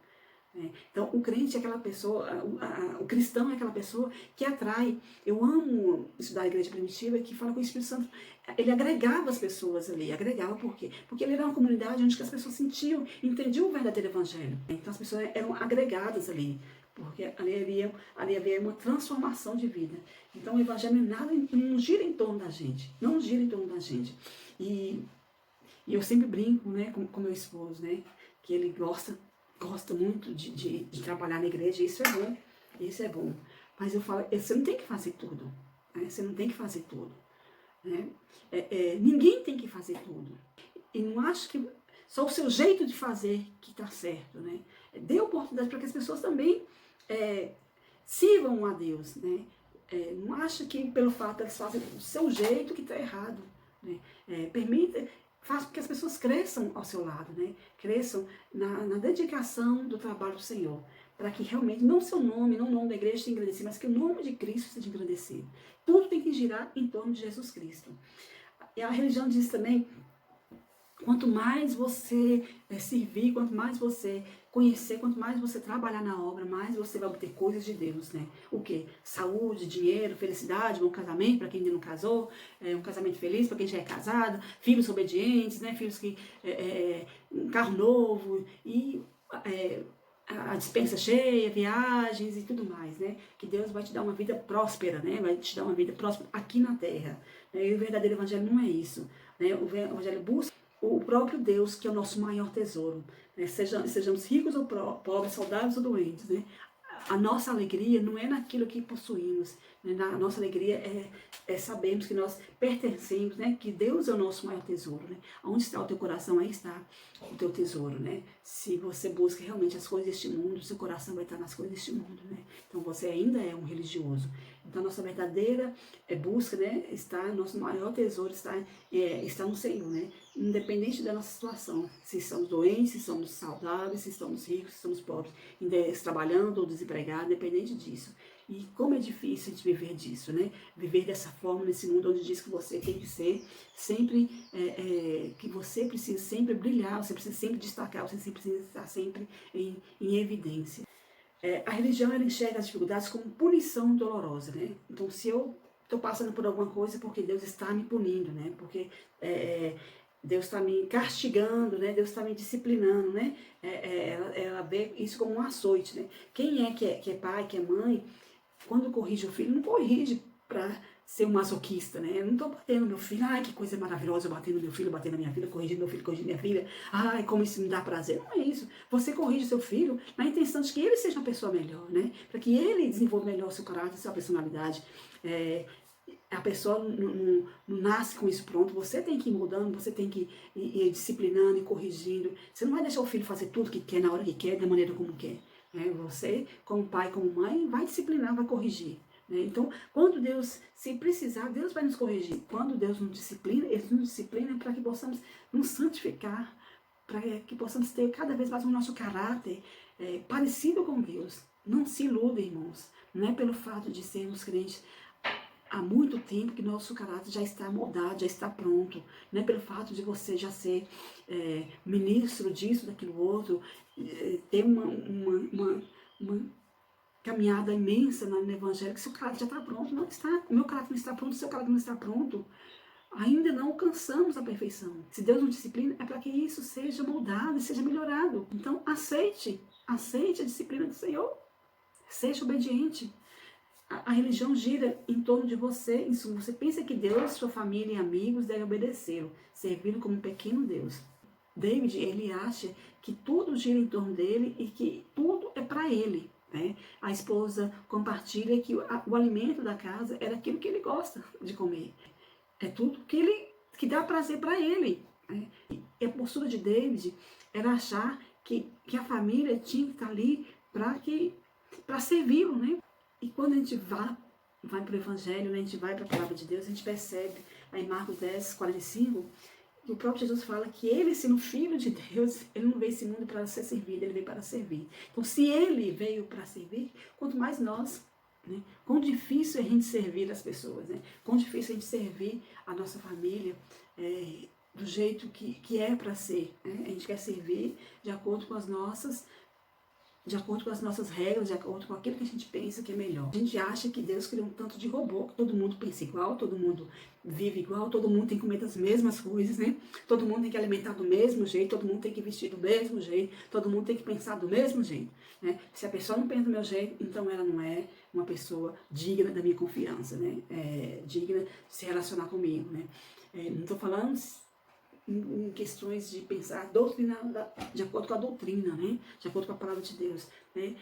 Então, o crente é aquela pessoa, o cristão é aquela pessoa que atrai. Eu amo estudar a igreja primitiva, que fala que o Espírito Santo, ele agregava as pessoas ali. Agregava por quê? Porque ele era uma comunidade onde as pessoas sentiam, entendiam o verdadeiro evangelho. Então, as pessoas eram agregadas ali, porque ali havia uma transformação de vida. Então, o evangelho não gira em torno da gente, não gira em torno da gente. E eu sempre brinco, né, com meu esposo, né, que ele gosta muito de trabalhar na igreja, isso é bom. Mas eu falo, você não tem que fazer tudo, né? Você não tem que fazer tudo, né? Ninguém tem que fazer tudo. E não acho que só o seu jeito de fazer que está certo, né? Dê oportunidade para que as pessoas também sirvam a Deus, né? Não acho que pelo fato de elas fazem o seu jeito que está errado, né? Faça com que as pessoas cresçam ao seu lado, né? Cresçam na dedicação do trabalho do Senhor, para que realmente não seu nome, não o nome da igreja seja engrandecido, mas que o nome de Cristo seja engrandecido. Tudo tem que girar em torno de Jesus Cristo. E a religião diz também, quanto mais você servir, quanto mais você conhecer, quanto mais você trabalhar na obra, mais você vai obter coisas de Deus, né? O quê? Saúde, dinheiro, felicidade, bom casamento para quem ainda não casou, um casamento feliz para quem já é casado, filhos obedientes, né? Filhos que um carro novo e a despensa cheia, viagens e tudo mais, né? Que Deus vai te dar uma vida próspera, né? Vai te dar uma vida próspera aqui na terra. E o verdadeiro evangelho não é isso, né? O evangelho busca o próprio Deus, que é o nosso maior tesouro, né? Sejamos ricos ou pobres, saudáveis ou doentes, né? A nossa alegria não é naquilo que possuímos, né? A nossa alegria é sabermos que nós pertencemos, né? Que Deus é o nosso maior tesouro, né? Onde está o teu coração, aí está o teu tesouro, né? Se você busca realmente as coisas deste mundo, seu coração vai estar nas coisas deste mundo, né? Então você ainda é um religioso. Então a nossa verdadeira busca, né? Nosso maior tesouro está no Senhor, né? Independente da nossa situação, se estamos doentes, se estamos saudáveis, se estamos ricos, se estamos pobres, trabalhando ou desempregados, independente disso. E como é difícil de viver disso, né? Viver dessa forma nesse mundo onde diz que você tem que ser sempre, que você precisa sempre brilhar, você precisa sempre destacar, você precisa estar sempre em evidência. A religião, ela enxerga as dificuldades como punição dolorosa, né? Então, se eu estou passando por alguma coisa, é porque Deus está me punindo, né? Porque Deus está me castigando, né? Deus está me disciplinando, né? Ela vê isso como um açoite, né? Quem é que é pai, que é mãe, quando corrige o filho, não corrige para ser um masoquista, né? Eu não estou batendo meu filho, ai, que coisa maravilhosa, eu batendo meu filho, batendo minha filha, corrigindo meu filho, corrigindo minha filha, ai, como isso me dá prazer. Não é isso. Você corrige seu filho na intenção de que ele seja uma pessoa melhor, né? Para que ele desenvolva melhor o seu caráter, a sua personalidade. A pessoa não nasce com isso pronto, você tem que ir mudando, você tem que ir disciplinando e corrigindo. Você não vai deixar o filho fazer tudo que quer, na hora que quer, da maneira como quer. Você, como pai, como mãe, vai disciplinar, vai corrigir. Então, quando Deus, se precisar, Deus vai nos corrigir. Quando Deus nos disciplina, Ele nos disciplina para que possamos nos santificar, para que possamos ter cada vez mais o nosso caráter parecido com Deus. Não se iludem, irmãos. Não é pelo fato de sermos crentes há muito tempo que nosso caráter já está moldado, já está pronto. Não é pelo fato de você já ser ministro disso, daquilo outro, ter uma caminhada imensa no Evangelho, que seu caráter já está pronto. Não está, o meu caráter não está pronto, o seu caráter não está pronto. Ainda não alcançamos a perfeição. Se Deus nos disciplina, é para que isso seja moldado e seja melhorado. Então, aceite a disciplina do Senhor. Seja obediente. A religião gira em torno de você. Você pensa que Deus, sua família e amigos devem obedecê-lo, servi-lo como um pequeno Deus. David, ele acha que tudo gira em torno dele e que tudo é para ele. Né? A esposa compartilha que o alimento da casa era aquilo que ele gosta de comer. É tudo que dá prazer para ele. Né? E a postura de David era achar que a família tinha que estar ali para servi-lo. Né? E quando a gente vai para o Evangelho, né? A gente vai para a Palavra de Deus, a gente percebe, aí em Marcos 10, 45, que o próprio Jesus fala que ele, sendo filho de Deus, ele não veio esse mundo para ser servido, ele veio para servir. Então, se ele veio para servir, quanto mais nós, né? Quão difícil é a gente servir as pessoas, né? Quão difícil é a gente servir a nossa família do jeito que é para ser. Né? A gente quer servir de acordo com as nossas de acordo com as nossas regras, de acordo com aquilo que a gente pensa que é melhor. A gente acha que Deus criou um tanto de robô, que todo mundo pensa igual, todo mundo vive igual, todo mundo tem que comer as mesmas coisas, né? Todo mundo tem que alimentar do mesmo jeito, todo mundo tem que vestir do mesmo jeito, todo mundo tem que pensar do mesmo jeito, né? Se a pessoa não pensa do meu jeito, então ela não é uma pessoa digna da minha confiança, né? Digna de se relacionar comigo, né? Não estou falando em questões de pensar de acordo com a doutrina, né? De acordo com a palavra de Deus, né?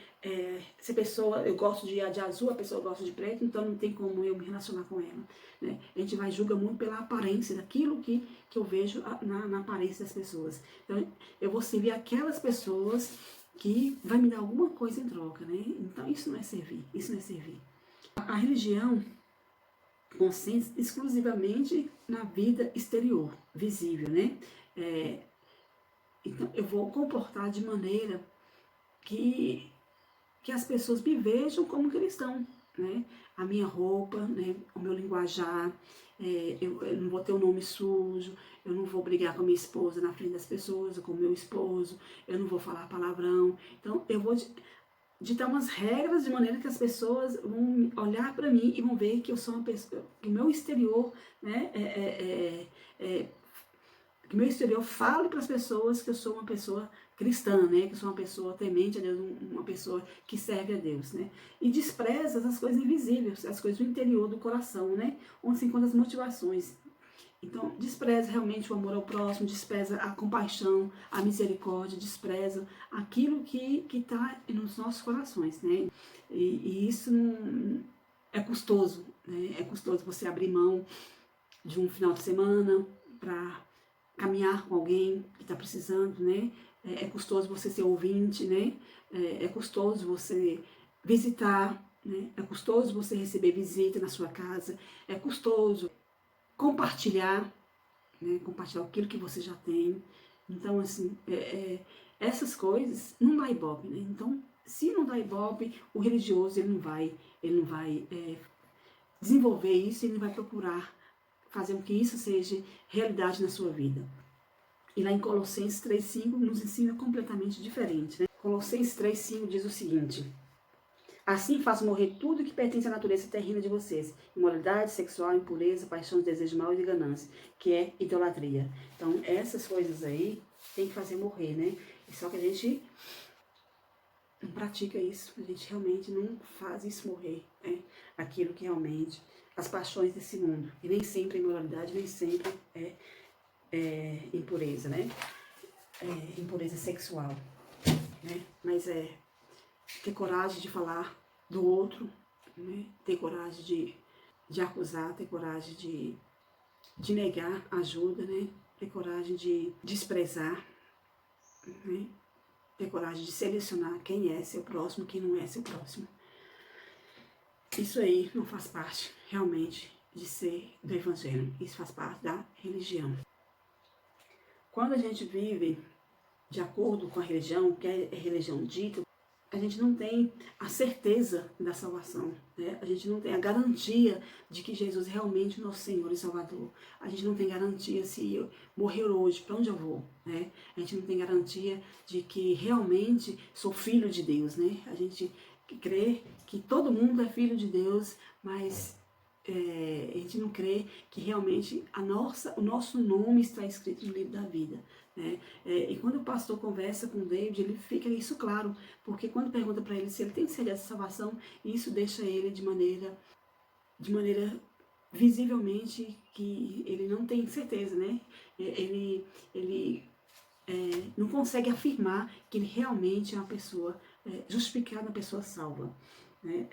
Se a pessoa, eu gosto de azul, a pessoa gosta de preto, então não tem como eu me relacionar com ela, né? A gente julga muito pela aparência, daquilo que eu vejo na aparência das pessoas. Então, eu vou servir aquelas pessoas que vai me dar alguma coisa em troca, né? Então, isso não é servir, isso não é servir. A religião consiste exclusivamente na vida exterior, visível, né? Então, eu vou comportar de maneira que as pessoas me vejam como cristão, né? A minha roupa, né? O meu linguajar, eu não vou ter o nome sujo, eu não vou brigar com a minha esposa na frente das pessoas, ou com o meu esposo, eu não vou falar palavrão. Então, eu vou ditar umas regras de maneira que as pessoas vão olhar para mim e vão ver que eu sou uma pessoa, que o meu exterior, né, que o meu exterior fale para as pessoas que eu sou uma pessoa cristã, né, que eu sou uma pessoa temente a Deus, uma pessoa que serve a Deus, né, e despreza as coisas invisíveis, as coisas do interior do coração, né, onde se encontram as motivações. Então, despreza realmente o amor ao próximo, despreza a compaixão, a misericórdia, despreza aquilo que está nos nossos corações, né? E isso é custoso, né? É custoso você abrir mão de um final de semana para caminhar com alguém que está precisando, né? É custoso você ser ouvinte, né? É custoso você visitar, né? É custoso você receber visita na sua casa, é custoso compartilhar, né, compartilhar aquilo que você já tem. Então, assim, essas coisas não dá ibope, né? Então, se não dá ibope, o religioso ele não vai desenvolver isso, ele vai procurar fazer com que isso seja realidade na sua vida. E lá em Colossenses 3,5 nos ensina completamente diferente, né? Colossenses 3,5 diz o seguinte: assim faço morrer tudo que pertence à natureza terrena de vocês, imoralidade sexual, impureza, paixão, desejo mau e ganância, que é idolatria. Então, essas coisas aí tem que fazer morrer, né? Só que a gente não pratica isso, a gente realmente não faz isso morrer, né? Aquilo que realmente, as paixões desse mundo, e nem sempre é imoralidade, nem sempre é impureza, né? Impureza sexual, né? Mas ter coragem de falar do outro, né? Ter coragem de acusar, ter coragem de negar ajuda, né? Ter coragem de desprezar, né? Ter coragem de selecionar quem é seu próximo, quem não é seu próximo. Isso aí não faz parte realmente de ser do Evangelho, isso faz parte da religião. Quando a gente vive de acordo com a religião, que é a religião dita, a gente não tem a certeza da salvação, né? A gente não tem a garantia de que Jesus é realmente o nosso Senhor e Salvador. A gente não tem garantia se eu morrer hoje, para onde eu vou, né? A gente não tem garantia de que realmente sou filho de Deus, né? A gente crê que todo mundo é filho de Deus, mas a gente não crê que realmente o nosso nome está escrito no livro da vida, né? E quando o pastor conversa com o David, ele fica isso claro, porque quando pergunta para ele se ele tem certeza de salvação, isso deixa ele de maneira visivelmente que ele não tem certeza, né? Ele não consegue afirmar que ele realmente é uma pessoa justificada, uma pessoa salva. Né?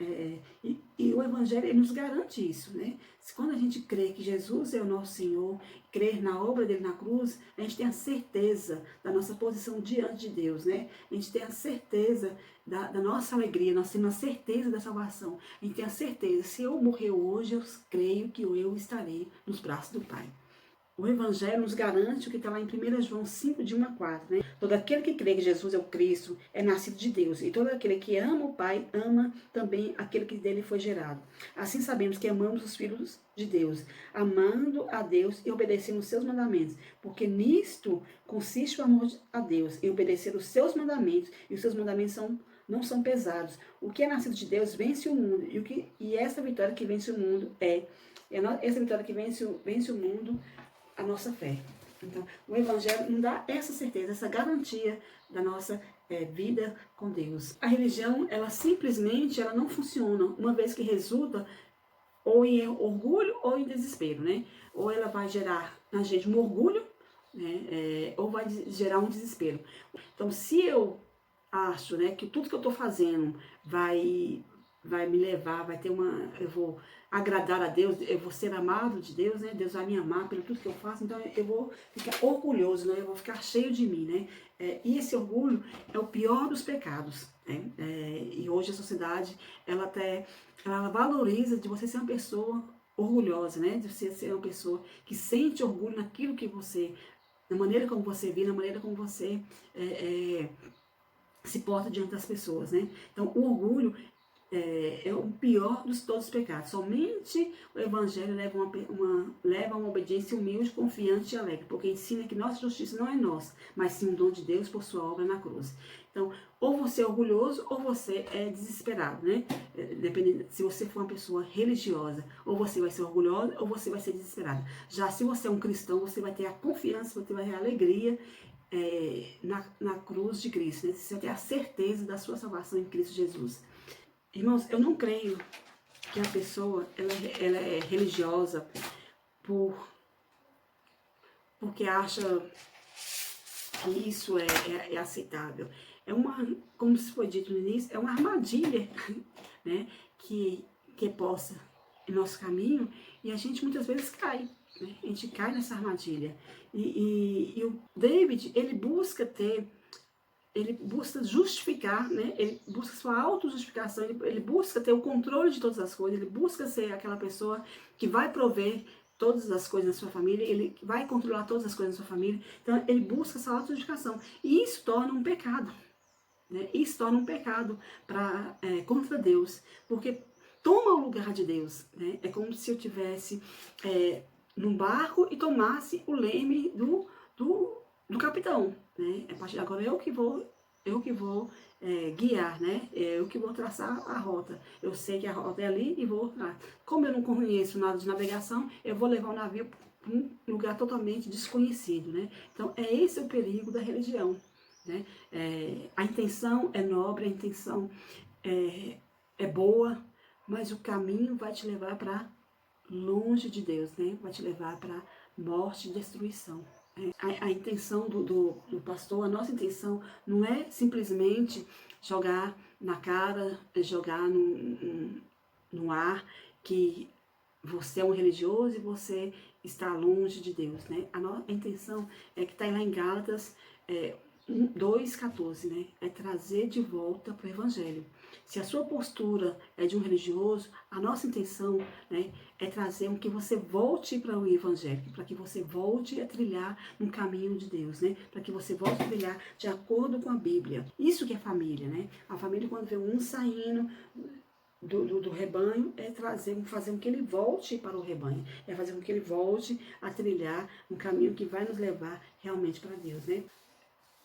E o Evangelho ele nos garante isso, né? Quando a gente crê que Jesus é o nosso Senhor, crer na obra dele na cruz, a gente tem a certeza da nossa posição diante de Deus, né? A gente tem a certeza da nossa alegria, nós temos a certeza da salvação. A gente tem a certeza, se eu morrer hoje, eu creio que eu estarei nos braços do Pai. O Evangelho nos garante o que está lá em 1 João 5, de 1 a 4, né? Todo aquele que crê que Jesus é o Cristo é nascido de Deus, e todo aquele que ama o Pai, ama também aquele que dele foi gerado. Assim sabemos que amamos os filhos de Deus, amando a Deus e obedecendo os seus mandamentos, porque nisto consiste o amor a Deus, em obedecer os seus mandamentos, e os seus mandamentos são não são pesados. O que é nascido de Deus vence o mundo, e essa vitória que vence o mundo essa vitória que vence o mundo, a nossa fé. Então, o Evangelho nos dá essa certeza, essa garantia da nossa vida com Deus. A religião, ela simplesmente não funciona, uma vez que resulta ou em orgulho ou em desespero, né? Ou ela vai gerar na gente um orgulho, né? Ou vai gerar um desespero. Então, se eu acho, né, que tudo que eu estou fazendo vai me levar, eu vou agradar a Deus, eu vou ser amado de Deus, né? Deus vai me amar pelo tudo que eu faço, então eu vou ficar orgulhoso, né? Eu vou ficar cheio de mim, né? E esse orgulho é o pior dos pecados, né? E hoje a sociedade, ela valoriza de você ser uma pessoa orgulhosa, né? De você ser uma pessoa que sente orgulho naquilo que você, na maneira como você vive, na maneira como você se porta diante das pessoas, né? Então, o orgulho é o pior dos todos os pecados. Somente o Evangelho leva a uma obediência humilde, confiante e alegre, porque ensina que nossa justiça não é nossa, mas sim um dom de Deus por sua obra na cruz. Então, ou você é orgulhoso ou você é desesperado, né? Dependendo, se você for uma pessoa religiosa, ou você vai ser orgulhosa ou você vai ser desesperado. Já se você é um cristão, você vai ter a confiança, você vai ter a alegria na cruz de Cristo, né? Você vai ter a certeza da sua salvação em Cristo Jesus. Irmãos, eu não creio que a pessoa ela é religiosa porque acha que isso é aceitável. Como se foi dito no início, é uma armadilha, né, que é posta em nosso caminho, e a gente muitas vezes cai, né? A gente cai nessa armadilha. E o David, ele busca justificar, né? Ele busca sua autojustificação, ele busca ter o controle de todas as coisas, ele busca ser aquela pessoa que vai prover todas as coisas na sua família, ele vai controlar todas as coisas na sua família, então ele busca essa autojustificação, e isso torna um pecado, né? Isso torna um pecado contra Deus, porque toma o lugar de Deus, né? É como se eu tivesse num barco e tomasse o leme do capitão, né? A partir de agora eu que vou guiar, né? Eu que vou traçar a rota. Eu sei que a rota é ali e vou lá. Como eu não conheço nada de navegação, eu vou levar o navio para um lugar totalmente desconhecido, né? Então, esse o perigo da religião, né? A intenção é nobre, a intenção é boa, mas o caminho vai te levar para longe de Deus, né? Vai te levar para morte e destruição. A intenção do pastor, a nossa intenção não é simplesmente jogar na cara, jogar no ar que você é um religioso e você está longe de Deus, né? A intenção é que está lá em Gálatas 2,14, né? É trazer de volta para o Evangelho. Se a sua postura é de um religioso, a nossa intenção, né, é trazer que você volte para o Evangelho, para que você volte a trilhar no caminho de Deus, né? Para que você volte a trilhar de acordo com a Bíblia. Isso que é família, né? A família, quando vê um saindo do rebanho, é fazer com que ele volte para o rebanho, é fazer com que ele volte a trilhar um caminho que vai nos levar realmente para Deus, né?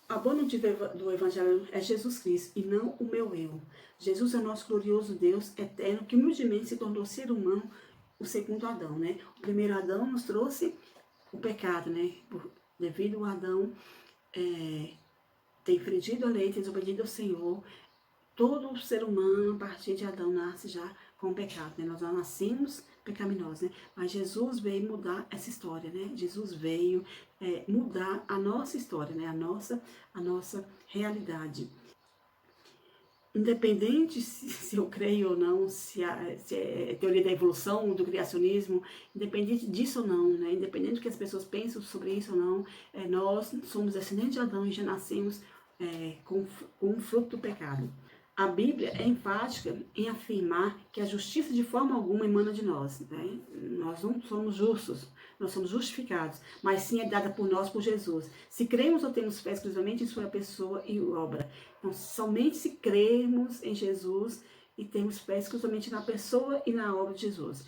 A boa notícia do Evangelho é Jesus Cristo e não o meu eu. Jesus é nosso glorioso Deus eterno que humildemente se tornou ser humano, o segundo Adão, né? O primeiro Adão nos trouxe o pecado, né? Devido ao Adão ter infringido a lei, ter desobedido ao Senhor, todo ser humano, a partir de Adão, nasce já com o pecado, né? Nós já nascemos pecaminosos, né? Mas Jesus veio mudar essa história, né? Jesus veio mudar a nossa história, né? A nossa realidade. Independente se eu creio ou não, se é teoria da evolução, do criacionismo, independente disso ou não, né? Independente do que as pessoas pensam sobre isso ou não, nós somos descendentes de Adão e já nascemos com o fruto do pecado. A Bíblia é enfática em afirmar que a justiça de forma alguma emana de nós, né? Nós não somos justos, nós somos justificados, mas sim é dada por nós, por Jesus. Se cremos ou temos fé exclusivamente em sua pessoa e obra. Então, somente se cremos em Jesus e temos fé exclusivamente na pessoa e na obra de Jesus.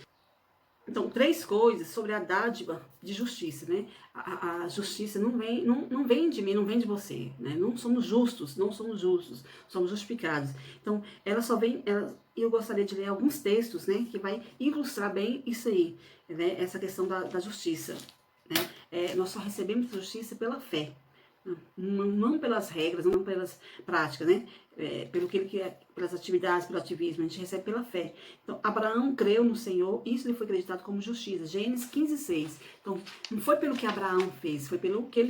Então, 3 coisas sobre a dádiva de justiça, né? A justiça não vem de mim, não vem de você, né? Não somos justos, somos justificados. Então, ela só vem, eu gostaria de ler alguns textos, né? Que vai ilustrar bem isso aí, né? Essa questão da justiça, né? Nós só recebemos justiça pela fé. Não pelas regras, não pelas práticas, né? Pelo que ele quer, pelas atividades, pelo ativismo, a gente recebe pela fé. Então, Abraão creu no Senhor, isso lhe foi acreditado como justiça. Gênesis 15:6. Então, não foi pelo que Abraão fez, foi pelo que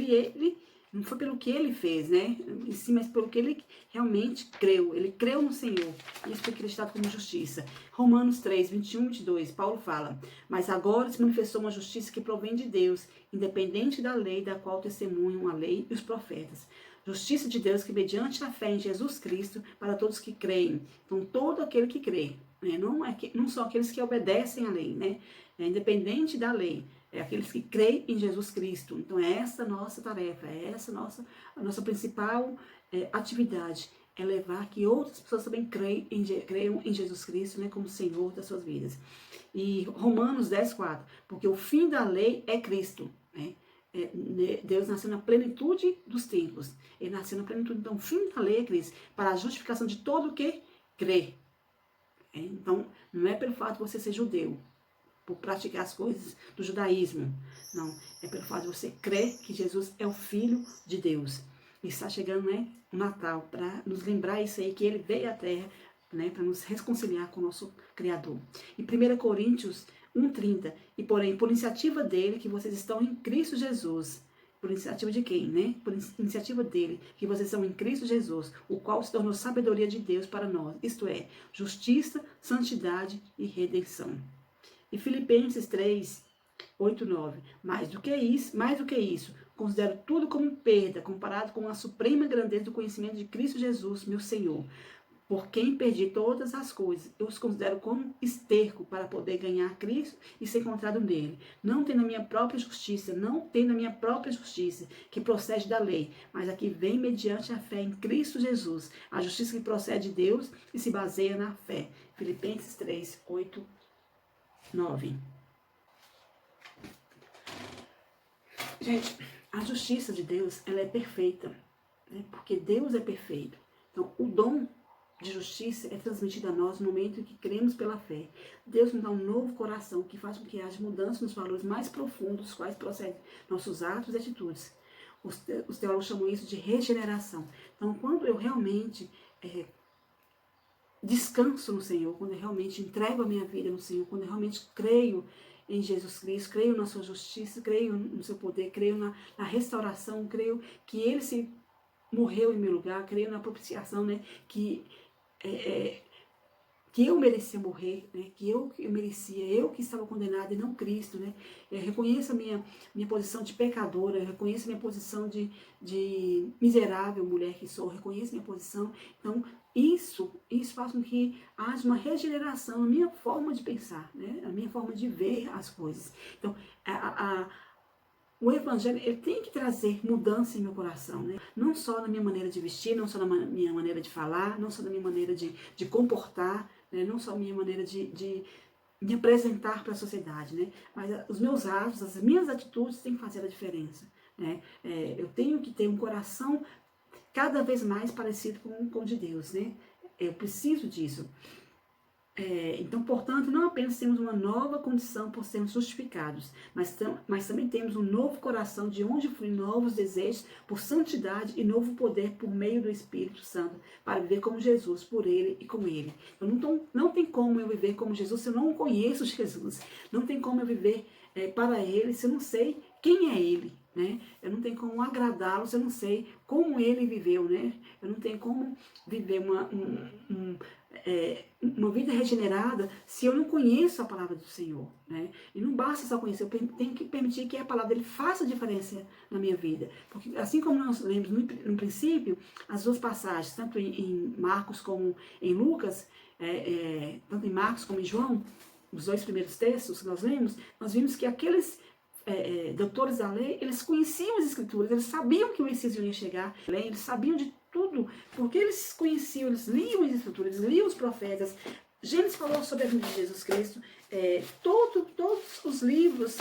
não foi pelo que ele fez, né? Em si, mas pelo que ele realmente creu. Ele creu no Senhor. Isso foi acreditado como justiça. Romanos 3, 21 e 22, Paulo fala: mas agora se manifestou uma justiça que provém de Deus, independente da lei, da qual testemunham a lei e os profetas. Justiça de Deus que mediante a fé em Jesus Cristo para todos que creem. Então, todo aquele que crê, né? Não são aqueles que obedecem à lei, né? É independente da lei. É aqueles que creem em Jesus Cristo. Então, é essa a nossa tarefa, é essa a nossa principal atividade. É levar que outras pessoas também creiam em Jesus Cristo, né, como Senhor das suas vidas. E Romanos 10:4, porque o fim da lei é Cristo, né? Deus nasceu na plenitude dos tempos. Ele nasceu na plenitude. Então, o fim da lei é Cristo, para a justificação de todo o que crê. Então, não é pelo fato de você ser judeu, por praticar as coisas do judaísmo. Não, é pelo fato de você crer que Jesus é o Filho de Deus. E está chegando, né, o Natal, para nos lembrar isso aí, que ele veio à Terra, né, para nos reconciliar com o nosso Criador. Em 1 Coríntios 1:30, e porém, por iniciativa dele, que vocês estão em Cristo Jesus. Por iniciativa de quem, né? Por iniciativa dele, que vocês são em Cristo Jesus, o qual se tornou sabedoria de Deus para nós, isto é, justiça, santidade e redenção. E Filipenses 3, 8, 9. Mais do que isso, considero tudo como perda, comparado com a suprema grandeza do conhecimento de Cristo Jesus, meu Senhor. Por quem perdi todas as coisas, eu os considero como esterco para poder ganhar Cristo e ser encontrado nele. Não tendo a minha própria justiça, que procede da lei, mas a que vem mediante a fé em Cristo Jesus, a justiça que procede de Deus e se baseia na fé. Filipenses 3, 8, 9. Gente, a justiça de Deus, ela é perfeita, né? Porque Deus é perfeito. Então, o dom de justiça é transmitido a nós no momento em que cremos pela fé. Deus nos dá um novo coração que faz com que haja mudança nos valores mais profundos, dos quais procedem nossos atos e atitudes. Os teólogos chamam isso de regeneração. Então, quando eu realmente descanso no Senhor, quando eu realmente entrego a minha vida no Senhor, quando eu realmente creio em Jesus Cristo, creio na sua justiça, creio no seu poder, creio na restauração, creio que Ele se morreu em meu lugar, creio na propiciação, né, que eu merecia morrer, né, que eu merecia, eu que estava condenada e não Cristo, né. Eu reconheço a minha posição de pecadora, eu reconheço a minha posição de miserável mulher que sou, eu reconheço a minha posição. Então, isso faz com que haja uma regeneração na minha forma de pensar, né, na minha forma de ver as coisas. Então, o Evangelho, ele tem que trazer mudança em meu coração, né? Não só na minha maneira de vestir, não só na minha maneira de falar, não só na minha maneira de comportar, né? Não só na minha maneira de me apresentar para a sociedade, né? Mas os meus atos, as minhas atitudes têm que fazer a diferença, né? Eu tenho que ter um coração cada vez mais parecido com o de Deus, né? Eu preciso disso. Então, portanto, não apenas temos uma nova condição por sermos justificados, mas também temos um novo coração de onde fluem novos desejos por santidade e novo poder por meio do Espírito Santo, para viver como Jesus, por Ele e com Ele. Não tem como eu viver como Jesus se eu não conheço Jesus. Não tem como eu viver para Ele se eu não sei quem é Ele, né? Eu não tenho como agradá-lo se eu não sei como Ele viveu, né? Eu não tenho como viver uma vida regenerada se eu não conheço a palavra do Senhor, né? E não basta só conhecer, eu tenho que permitir que a palavra dele faça diferença na minha vida. Porque assim como nós lemos no princípio, as duas passagens, tanto em Marcos como em Lucas, tanto em Marcos como em João, os dois primeiros textos que nós lemos, nós vimos que aqueles doutores da lei, eles conheciam as escrituras, eles sabiam que o Messias ia chegar, eles sabiam de tudo, porque eles conheciam, eles liam as escrituras, eles liam os profetas, Gênesis falou sobre a vida de Jesus Cristo. Todos os livros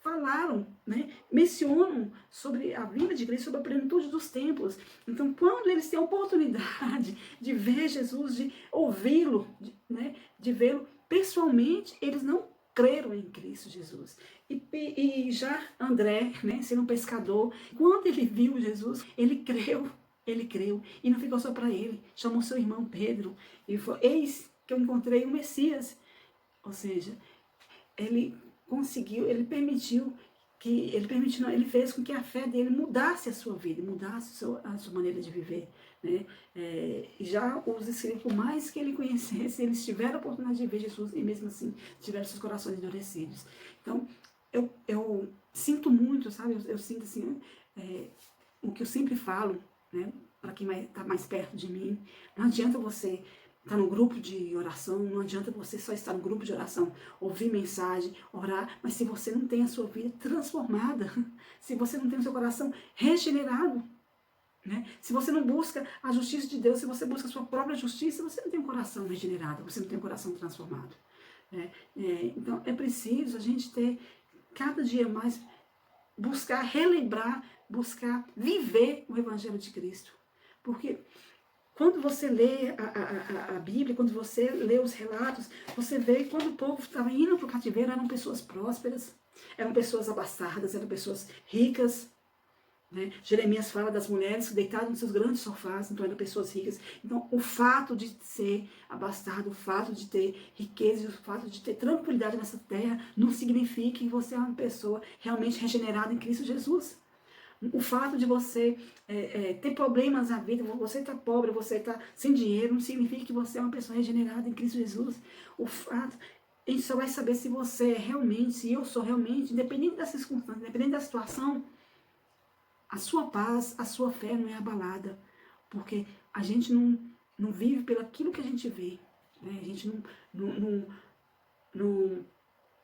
falaram, né, mencionam sobre a vida de Cristo, sobre a plenitude dos tempos. Então, quando eles têm a oportunidade de ver Jesus, de ouvi-lo, né, de vê-lo pessoalmente, eles não creram em Cristo Jesus. E já André, né, sendo um pescador, quando ele viu Jesus, ele creu. Ele creu e não ficou só para ele, chamou seu irmão Pedro e falou: eis que eu encontrei o Messias. Ou seja, ele conseguiu, ele fez com que a fé dele mudasse a sua vida, mudasse a sua maneira de viver, né? Já os escritos, por mais que ele conhecesse, eles tiveram a oportunidade de ver Jesus e mesmo assim tiveram seus corações endurecidos. Então, eu sinto muito, sabe? Eu sinto assim, o que eu sempre falo, né, para quem está mais perto de mim, não adianta você estar no grupo de oração, não adianta você só estar no grupo de oração, ouvir mensagem, orar, mas se você não tem a sua vida transformada, se você não tem o seu coração regenerado, né, se você não busca a justiça de Deus, se você busca a sua própria justiça, você não tem um coração regenerado, você não tem um coração transformado. Então é preciso a gente ter cada dia mais, buscar relembrar, buscar viver o Evangelho de Cristo. Porque quando você lê a Bíblia, quando você lê os relatos, você vê que quando o povo estava indo para o cativeiro, eram pessoas prósperas, eram pessoas abastadas, eram pessoas ricas. Né? Jeremias fala das mulheres deitadas nos seus grandes sofás, então eram pessoas ricas. Então, o fato de ser abastado, o fato de ter riqueza, o fato de ter tranquilidade nessa terra, não significa que você é uma pessoa realmente regenerada em Cristo Jesus. O fato de você ter problemas na vida, você está pobre, você está sem dinheiro, não significa que você é uma pessoa regenerada em Cristo Jesus. O fato, a gente só vai saber se você é realmente, se eu sou realmente, independente das circunstâncias, independente da situação, a sua paz, a sua fé não é abalada, porque a gente não vive pelo aquilo que a gente vê, né? A gente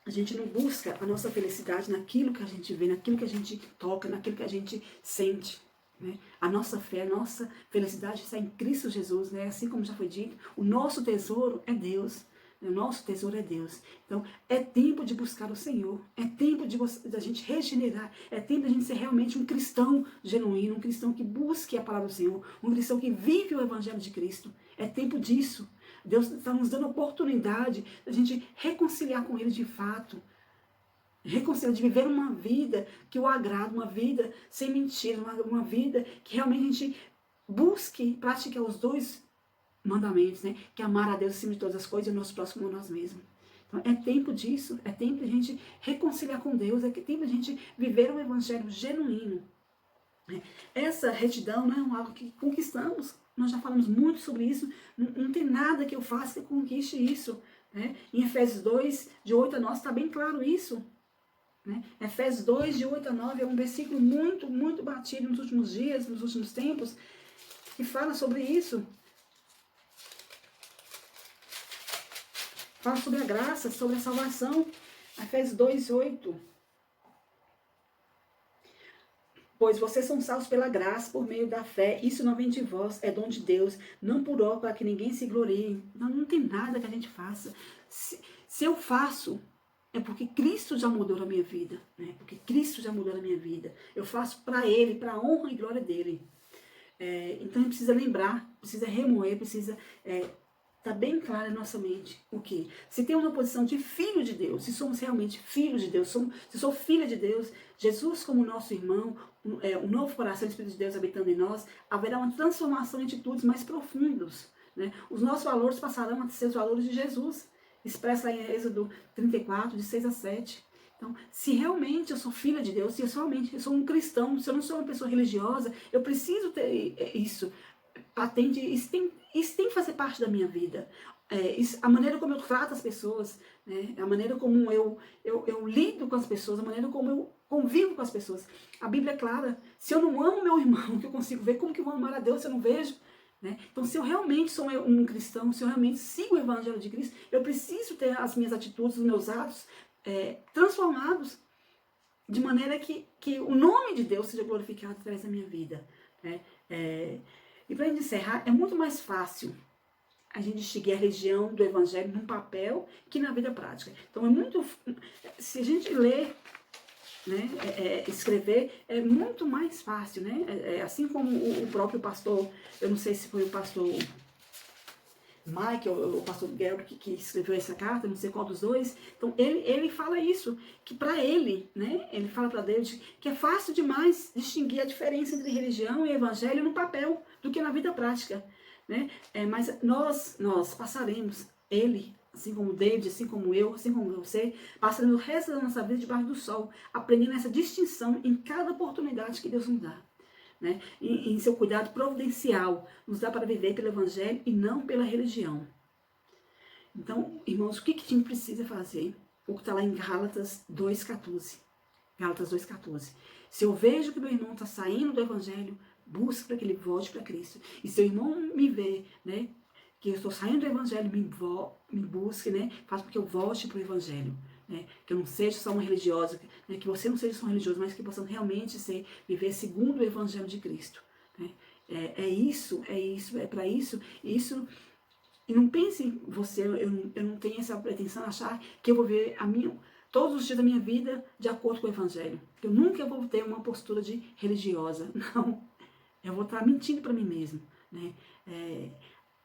a gente não busca a nossa felicidade naquilo que a gente vê, naquilo que a gente toca, naquilo que a gente sente. Né? A nossa fé, a nossa felicidade está em Cristo Jesus, né? Assim como já foi dito, o nosso tesouro é Deus. O nosso tesouro é Deus. Então, é tempo de buscar o Senhor. É tempo de a gente regenerar. É tempo de a gente ser realmente um cristão genuíno, um cristão que busque a palavra do Senhor, um cristão que vive o Evangelho de Cristo. É tempo disso. Deus está nos dando a oportunidade de a gente reconciliar com Ele de fato. Reconciliar, de viver uma vida que o agrada, uma vida sem mentira, uma vida que realmente a gente busque praticar os dois mandamentos, né? Que é amar a Deus acima de todas as coisas e o nosso próximo a nós mesmos. Então, é tempo disso, é tempo de a gente reconciliar com Deus, é tempo de a gente viver um evangelho genuíno. Essa retidão não é algo que conquistamos, nós já falamos muito sobre isso, não tem nada que eu faça que conquiste isso. Né? Em Efésios 2, de 8 a 9, está bem claro isso. Né? Efésios 2, de 8 a 9, é um versículo muito, muito batido nos últimos dias, nos últimos tempos, que fala sobre isso. Fala sobre a graça, sobre a salvação. Efésios 2, 8. Pois vocês são salvos pela graça, por meio da fé. Isso não vem de vós, é dom de Deus. Não por obra, para que ninguém se glorie. Não tem nada que a gente faça. Se eu faço, é porque Cristo já mudou a minha vida. Né? Porque Cristo já mudou a minha vida. Eu faço para Ele, para a honra e glória dEle. Então a gente precisa lembrar, precisa remoer, precisa... Está bem claro em nossa mente o que? Se tem uma posição de filho de Deus, se somos realmente filhos de Deus, se sou filha de Deus, Jesus como nosso irmão, um novo coração do Espírito de Deus habitando em nós, haverá uma transformação em atitudes mais profundas. Né? Os nossos valores passarão a ser os valores de Jesus, expressa lá em Êxodo 34, de 6 a 7. Então, se realmente eu sou filha de Deus, se eu sou um cristão, se eu não sou uma pessoa religiosa, eu preciso ter isso patente, isso tem que fazer parte da minha vida. A maneira como eu trato as pessoas, né? A maneira como eu lido com as pessoas, a maneira como eu convivo com as pessoas. A Bíblia é clara. Se eu não amo meu irmão, que eu consigo ver, como que eu vou amar a Deus se eu não vejo? Né? Então, se eu realmente sou um cristão, se eu realmente sigo o Evangelho de Cristo, eu preciso ter as minhas atitudes, os meus atos transformados, de maneira que o nome de Deus seja glorificado através da minha vida. Né? E para encerrar, é muito mais fácil a gente distinguir a religião do evangelho num papel que na vida prática. Então se a gente ler, né, escrever, é muito mais fácil, né? Assim como o próprio pastor, eu não sei se foi o pastor Mike ou o pastor Gary que escreveu essa carta, não sei qual dos dois. Então ele fala isso, que para ele, né, ele fala para Deus que é fácil demais distinguir a diferença entre religião e evangelho no papel do que na vida prática, né? Mas nós passaremos, ele, assim como David, assim como eu, assim como você, passaremos o resto da nossa vida debaixo do sol, aprendendo essa distinção em cada oportunidade que Deus nos dá, né? Em seu cuidado providencial, nos dá para viver pelo evangelho e não pela religião. Então, irmãos, o que a gente precisa fazer? O que está lá em Gálatas 2,14. Gálatas 2,14. Se eu vejo que meu irmão está saindo do evangelho, busque para que ele volte para Cristo. E se o irmão me vê, né, que eu estou saindo do evangelho, me busque, né, faz com que eu volte para o evangelho. Né, que eu não seja só uma religiosa, né, que você não seja só um religioso, mas que possamos realmente viver segundo o evangelho de Cristo. Né. É para isso. E não pense em você, eu não tenho essa pretensão de achar que eu vou ver todos os dias da minha vida de acordo com o evangelho. Eu nunca vou ter uma postura de religiosa, não. Eu vou estar mentindo para mim mesmo, né?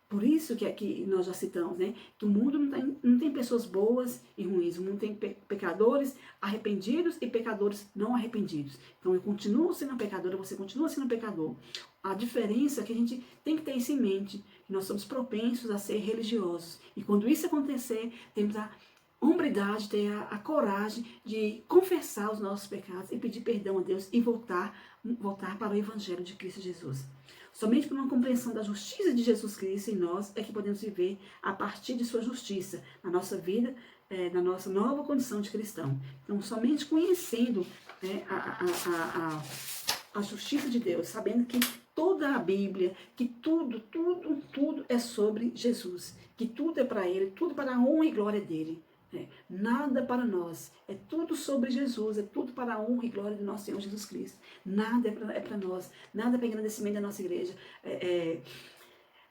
Por isso que aqui nós já citamos, né, que o mundo não tem pessoas boas e ruins, o mundo tem pecadores arrependidos e pecadores não arrependidos. Então eu continuo sendo pecadora, você continua sendo pecador. A diferença é que a gente tem que ter isso em mente, que nós somos propensos a ser religiosos. E quando isso acontecer, temos a hombridade, ter a coragem de confessar os nossos pecados e pedir perdão a Deus e voltar para o Evangelho de Cristo Jesus. Somente por uma compreensão da justiça de Jesus Cristo em nós é que podemos viver a partir de sua justiça na nossa vida, na nossa nova condição de cristão. Então, somente conhecendo, né, a justiça de Deus, sabendo que toda a Bíblia, que tudo é sobre Jesus, que tudo é para Ele, tudo para a honra e glória dEle. Nada para nós, é tudo sobre Jesus, é tudo para a honra e glória do nosso Senhor Jesus Cristo. Nada é para nós, nada é para engrandecimento da nossa igreja.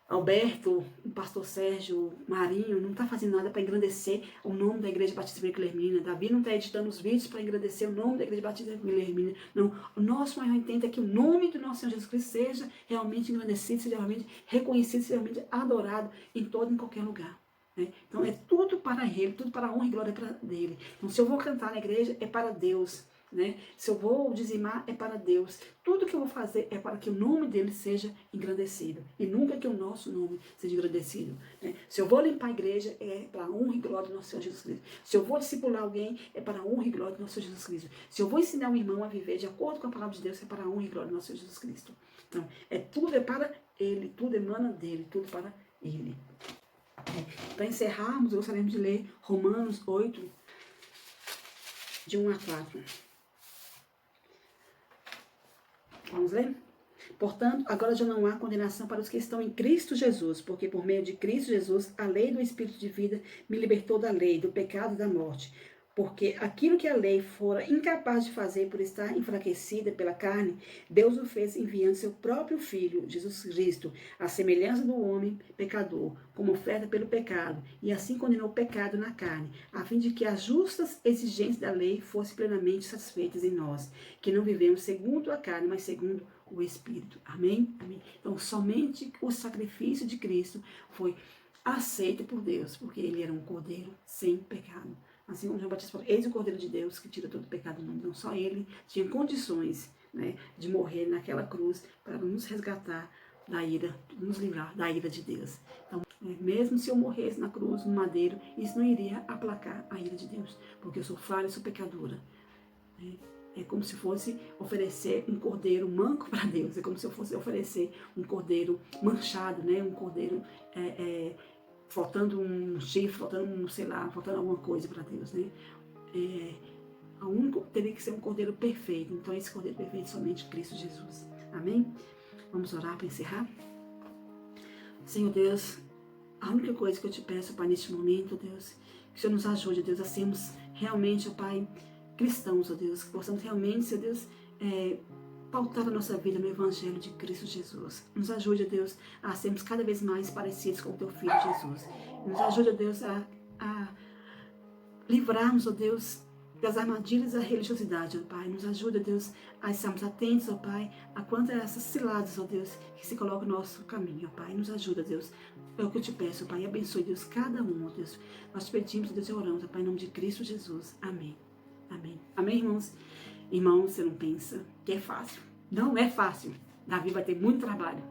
Alberto, o pastor Sérgio, Marinho, não está fazendo nada para engrandecer o nome da Igreja Batista Guilhermina. Davi não está editando os vídeos para engrandecer o nome da Igreja Batista Guilhermina. Não, o nosso maior intento é que o nome do nosso Senhor Jesus Cristo seja realmente engrandecido, seja realmente reconhecido, seja realmente adorado em todo e em qualquer lugar. Então é tudo para Ele, tudo para a honra e glória dele. Então se eu vou cantar na igreja é para Deus, né? Se eu vou dizimar é para Deus. Tudo que eu vou fazer é para que o nome dele seja engrandecido e nunca que o nosso nome seja engrandecido, né? Se eu vou limpar a igreja é para a honra e glória do nosso Senhor Jesus Cristo. Se eu vou discipular alguém é para a honra e glória do nosso Senhor Jesus Cristo. Se eu vou ensinar um irmão a viver de acordo com a palavra de Deus é para a honra e glória do nosso Senhor Jesus Cristo. Então tudo é para Ele, tudo emana dele, tudo para Ele. Para encerrarmos, eu gostaria de ler Romanos 8, de 1 a 4. Vamos ler? Portanto, agora já não há condenação para os que estão em Cristo Jesus, porque por meio de Cristo Jesus, a lei do Espírito de vida me libertou da lei, do pecado e da morte. Porque aquilo que a lei fora incapaz de fazer por estar enfraquecida pela carne, Deus o fez enviando seu próprio Filho, Jesus Cristo, à semelhança do homem pecador, como oferta pelo pecado, e assim condenou o pecado na carne, a fim de que as justas exigências da lei fossem plenamente satisfeitas em nós, que não vivemos segundo a carne, mas segundo o Espírito. Amém? Amém. Então, somente o sacrifício de Cristo foi aceito por Deus, porque ele era um cordeiro sem pecado. Assim como João Batista falou, eis o Cordeiro de Deus que tira todo o pecado do mundo. Então só ele tinha condições, né, de morrer naquela cruz para nos resgatar da ira, nos livrar da ira de Deus. Então, mesmo se eu morresse na cruz, no madeiro, isso não iria aplacar a ira de Deus, porque eu sou falha, eu sou pecadora. É como se fosse oferecer um cordeiro manco para Deus, é como se eu fosse oferecer um cordeiro manchado, né, um cordeiro faltando um chifre, faltando alguma coisa para Deus, né? A única teria que ser um cordeiro perfeito. Então esse cordeiro perfeito é somente Cristo Jesus. Amém? Vamos orar para encerrar? Senhor Deus, a única coisa que eu te peço, Pai, neste momento, Deus, que o Senhor nos ajude, Deus, a sermos realmente, Pai, cristãos, ó Deus, que possamos realmente, Senhor Deus, pautar a nossa vida no Evangelho de Cristo Jesus. Nos ajude, Deus, a sermos cada vez mais parecidos com o Teu Filho Jesus. Nos ajude, Deus, a livrarmos, ó Deus, das armadilhas da religiosidade, ó Pai. Nos ajuda, Deus, a estarmos atentos, ó Pai, a quantas essas ciladas, ó Deus, que se colocam no nosso caminho, ó Pai. Nos ajuda, Deus. É o que eu te peço, ó Pai. Abençoe, Deus, cada um, ó Deus. Nós te pedimos, Deus, e oramos, ó Pai, em nome de Cristo Jesus. Amém. Amém. Amém, irmãos? Irmãos, você não pensa que é fácil. Não é fácil. Davi vai ter muito trabalho.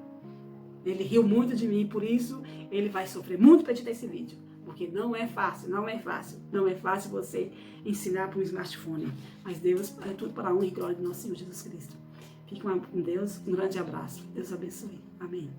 Ele riu muito de mim, por isso ele vai sofrer muito para editar esse vídeo. Porque não é fácil, não é fácil. Não é fácil você ensinar para um smartphone. Mas Deus é tudo para a honra e glória do nosso Senhor Jesus Cristo. Fique com Deus, um grande abraço. Deus abençoe. Amém.